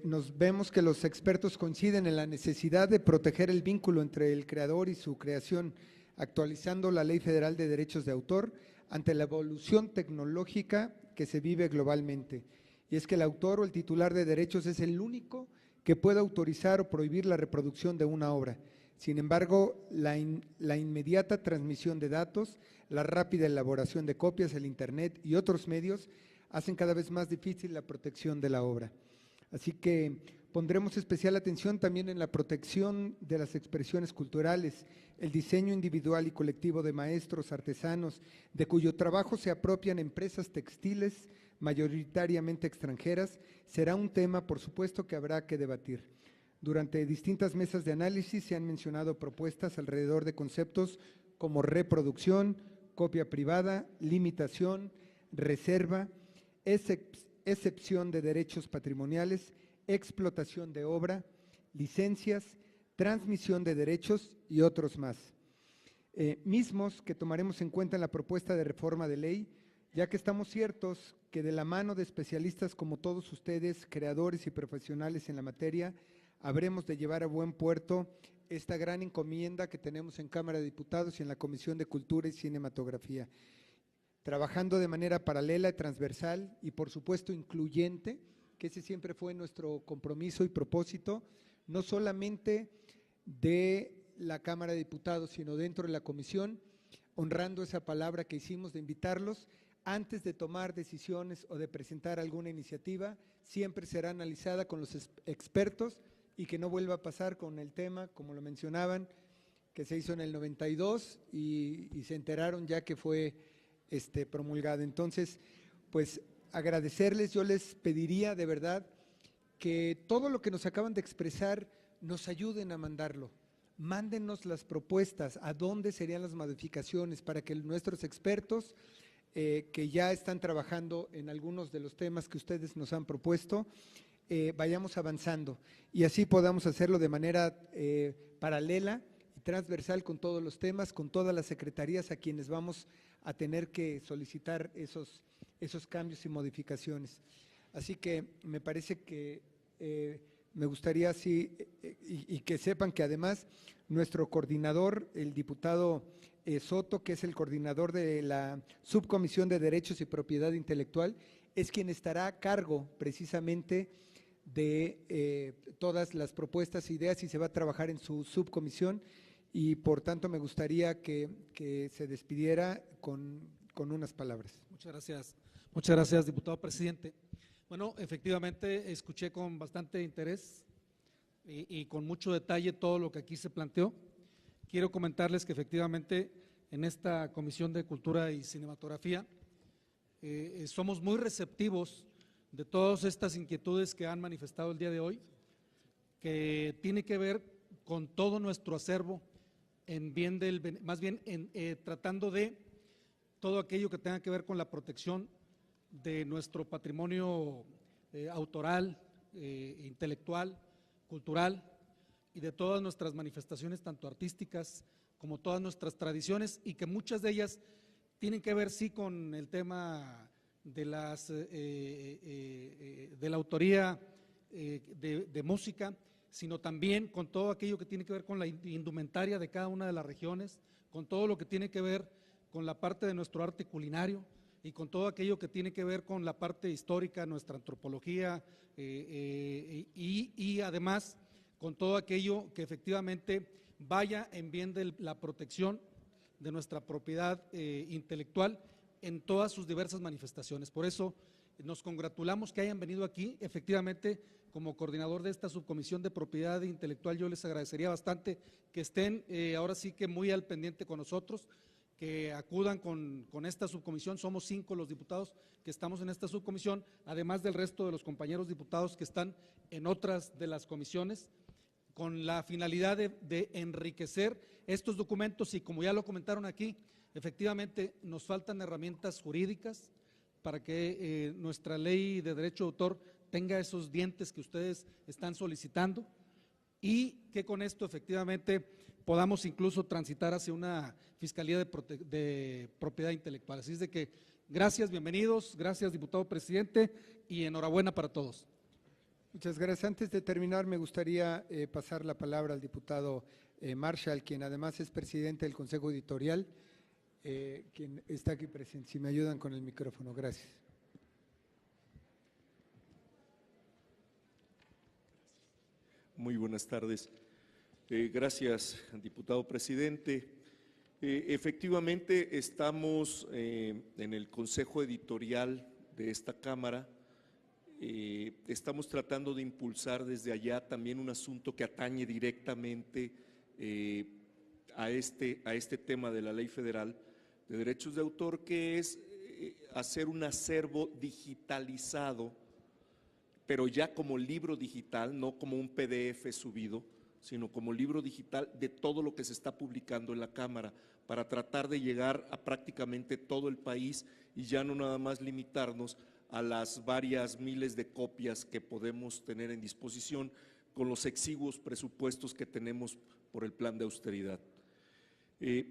nos vemos que los expertos coinciden en la necesidad de proteger el vínculo entre el creador y su creación, actualizando la Ley Federal de Derechos de Autor ante la evolución tecnológica que se vive globalmente. Y es que el autor o el titular de derechos es el único que puede autorizar o prohibir la reproducción de una obra. Sin embargo, la inmediata transmisión de datos, la rápida elaboración de copias, el Internet y otros medios hacen cada vez más difícil la protección de la obra. Así que pondremos especial atención también en la protección de las expresiones culturales, el diseño individual y colectivo de maestros, artesanos, de cuyo trabajo se apropian empresas textiles mayoritariamente extranjeras, será un tema, por supuesto, que habrá que debatir. Durante distintas mesas de análisis se han mencionado propuestas alrededor de conceptos como reproducción, copia privada, limitación, reserva, excepción de derechos patrimoniales, explotación de obra, licencias, transmisión de derechos y otros más. Mismos que tomaremos en cuenta en la propuesta de reforma de ley, ya que estamos ciertos que de la mano de especialistas como todos ustedes, creadores y profesionales en la materia, habremos de llevar a buen puerto esta gran encomienda que tenemos en Cámara de Diputados y en la Comisión de Cultura y Cinematografía, trabajando de manera paralela y transversal y por supuesto incluyente, que ese siempre fue nuestro compromiso y propósito, no solamente de la Cámara de Diputados, sino dentro de la Comisión, honrando esa palabra que hicimos de invitarlos. Antes de tomar decisiones o de presentar alguna iniciativa, siempre será analizada con los expertos y que no vuelva a pasar con el tema, como lo mencionaban, que se hizo en el 92 y se enteraron ya que fue promulgado. Entonces, pues agradecerles, yo les pediría de verdad que todo lo que nos acaban de expresar nos ayuden a mandarlo. Mándenos las propuestas, a dónde serían las modificaciones para que nuestros expertos que ya están trabajando en algunos de los temas que ustedes nos han propuesto, vayamos avanzando y así podamos hacerlo de manera paralela y transversal con todos los temas, con todas las secretarías a quienes vamos a tener que solicitar esos cambios y modificaciones. Así que me parece que me gustaría y que sepan que además nuestro coordinador, el diputado Soto, que es el coordinador de la Subcomisión de Derechos y Propiedad Intelectual, es quien estará a cargo precisamente de todas las propuestas e ideas y se va a trabajar en su subcomisión y por tanto me gustaría que se despidiera con unas palabras. Muchas gracias, diputado presidente. Bueno, efectivamente escuché con bastante interés y con mucho detalle todo lo que aquí se planteó. Quiero comentarles que efectivamente en esta Comisión de Cultura y Cinematografía somos muy receptivos de todas estas inquietudes que han manifestado el día de hoy, que tiene que ver con todo nuestro acervo, tratando de todo aquello que tenga que ver con la protección de nuestro patrimonio autoral, intelectual, cultural y de todas nuestras manifestaciones, tanto artísticas como todas nuestras tradiciones, y que muchas de ellas tienen que ver sí con el tema de la autoría de música, sino también con todo aquello que tiene que ver con la indumentaria de cada una de las regiones, con todo lo que tiene que ver con la parte de nuestro arte culinario y con todo aquello que tiene que ver con la parte histórica, nuestra antropología y además con todo aquello que efectivamente vaya en bien de la protección de nuestra propiedad intelectual en todas sus diversas manifestaciones. Por eso nos congratulamos que hayan venido aquí. Efectivamente, como coordinador de esta subcomisión de propiedad intelectual, yo les agradecería bastante que estén ahora sí que muy al pendiente con nosotros, que acudan con esta subcomisión. Somos 5 los diputados que estamos en esta subcomisión, además del resto de los compañeros diputados que están en otras de las comisiones, con la finalidad de enriquecer estos documentos y, como ya lo comentaron aquí, efectivamente nos faltan herramientas jurídicas para que nuestra ley de derecho de autor tenga esos dientes que ustedes están solicitando y que con esto efectivamente podamos incluso transitar hacia una fiscalía de propiedad intelectual. Así es de que gracias, bienvenidos, gracias diputado presidente y enhorabuena para todos. Muchas gracias. Antes de terminar, me gustaría pasar la palabra al diputado Marshall, quien además es presidente del Consejo Editorial, quien está aquí presente. Si me ayudan con el micrófono, gracias. Muy buenas tardes. Gracias, diputado presidente. Efectivamente, estamos en el Consejo Editorial de esta Cámara. Estamos tratando de impulsar desde allá también un asunto que atañe directamente a este tema de la Ley Federal de Derechos de Autor, que es hacer un acervo digitalizado, pero ya como libro digital, no como un PDF subido, sino como libro digital de todo lo que se está publicando en la Cámara, para tratar de llegar a prácticamente todo el país y ya no nada más limitarnos a las varias miles de copias que podemos tener en disposición con los exiguos presupuestos que tenemos por el plan de austeridad.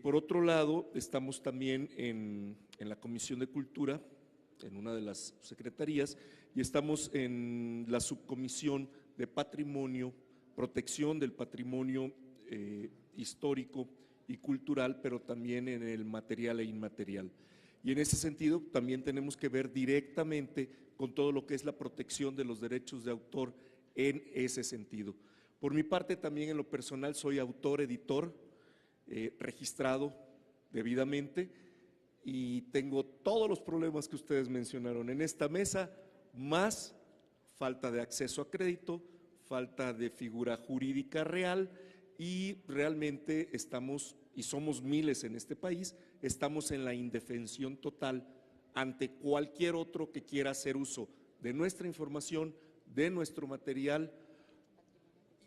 Por otro lado, estamos también en la Comisión de Cultura, en una de las secretarías, y estamos en la subcomisión de Patrimonio, protección del patrimonio histórico y cultural, pero también en el material e inmaterial. Y en ese sentido también tenemos que ver directamente con todo lo que es la protección de los derechos de autor en ese sentido. Por mi parte también en lo personal soy autor, editor, registrado debidamente y tengo todos los problemas que ustedes mencionaron en esta mesa, más falta de acceso a crédito, falta de figura jurídica real y realmente estamos, y somos miles en este país, estamos en la indefensión total ante cualquier otro que quiera hacer uso de nuestra información, de nuestro material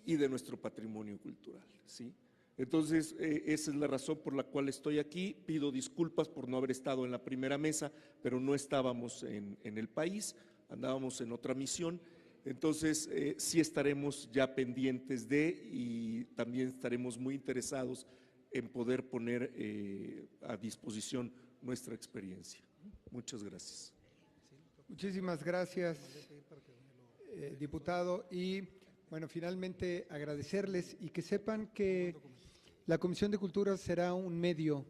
y de nuestro patrimonio cultural, ¿sí? Entonces, esa es la razón por la cual estoy aquí. Pido disculpas por no haber estado en la primera mesa, pero no estábamos en el país, andábamos en otra misión Entonces, sí estaremos ya pendientes y también estaremos muy interesados en poder poner a disposición nuestra experiencia. Muchas gracias. Muchísimas gracias, diputado. Y bueno, finalmente agradecerles y que sepan que la Comisión de Cultura será un medio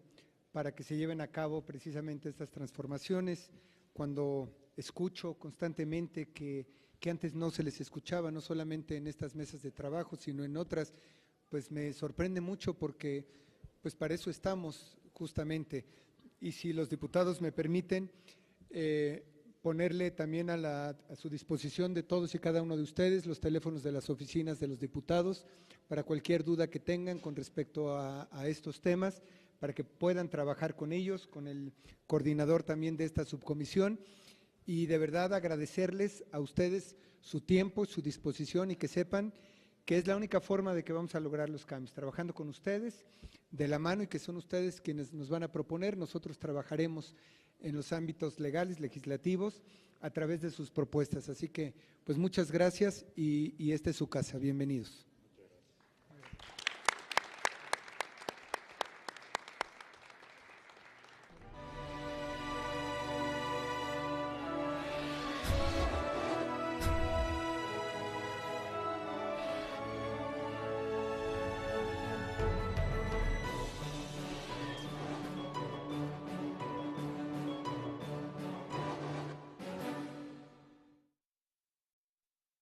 para que se lleven a cabo precisamente estas transformaciones. Cuando escucho constantemente que antes no se les escuchaba, no solamente en estas mesas de trabajo, sino en otras, pues me sorprende mucho porque pues para eso estamos justamente. Y si los diputados me permiten, ponerle también a su disposición de todos y cada uno de ustedes los teléfonos de las oficinas de los diputados para cualquier duda que tengan con respecto a estos temas, para que puedan trabajar con ellos, con el coordinador también de esta subcomisión. Y de verdad agradecerles a ustedes su tiempo, su disposición y que sepan que es la única forma de que vamos a lograr los cambios, trabajando con ustedes de la mano y que son ustedes quienes nos van a proponer. Nosotros trabajaremos en los ámbitos legales, legislativos, a través de sus propuestas. Así que, pues muchas gracias y esta es su casa. Bienvenidos.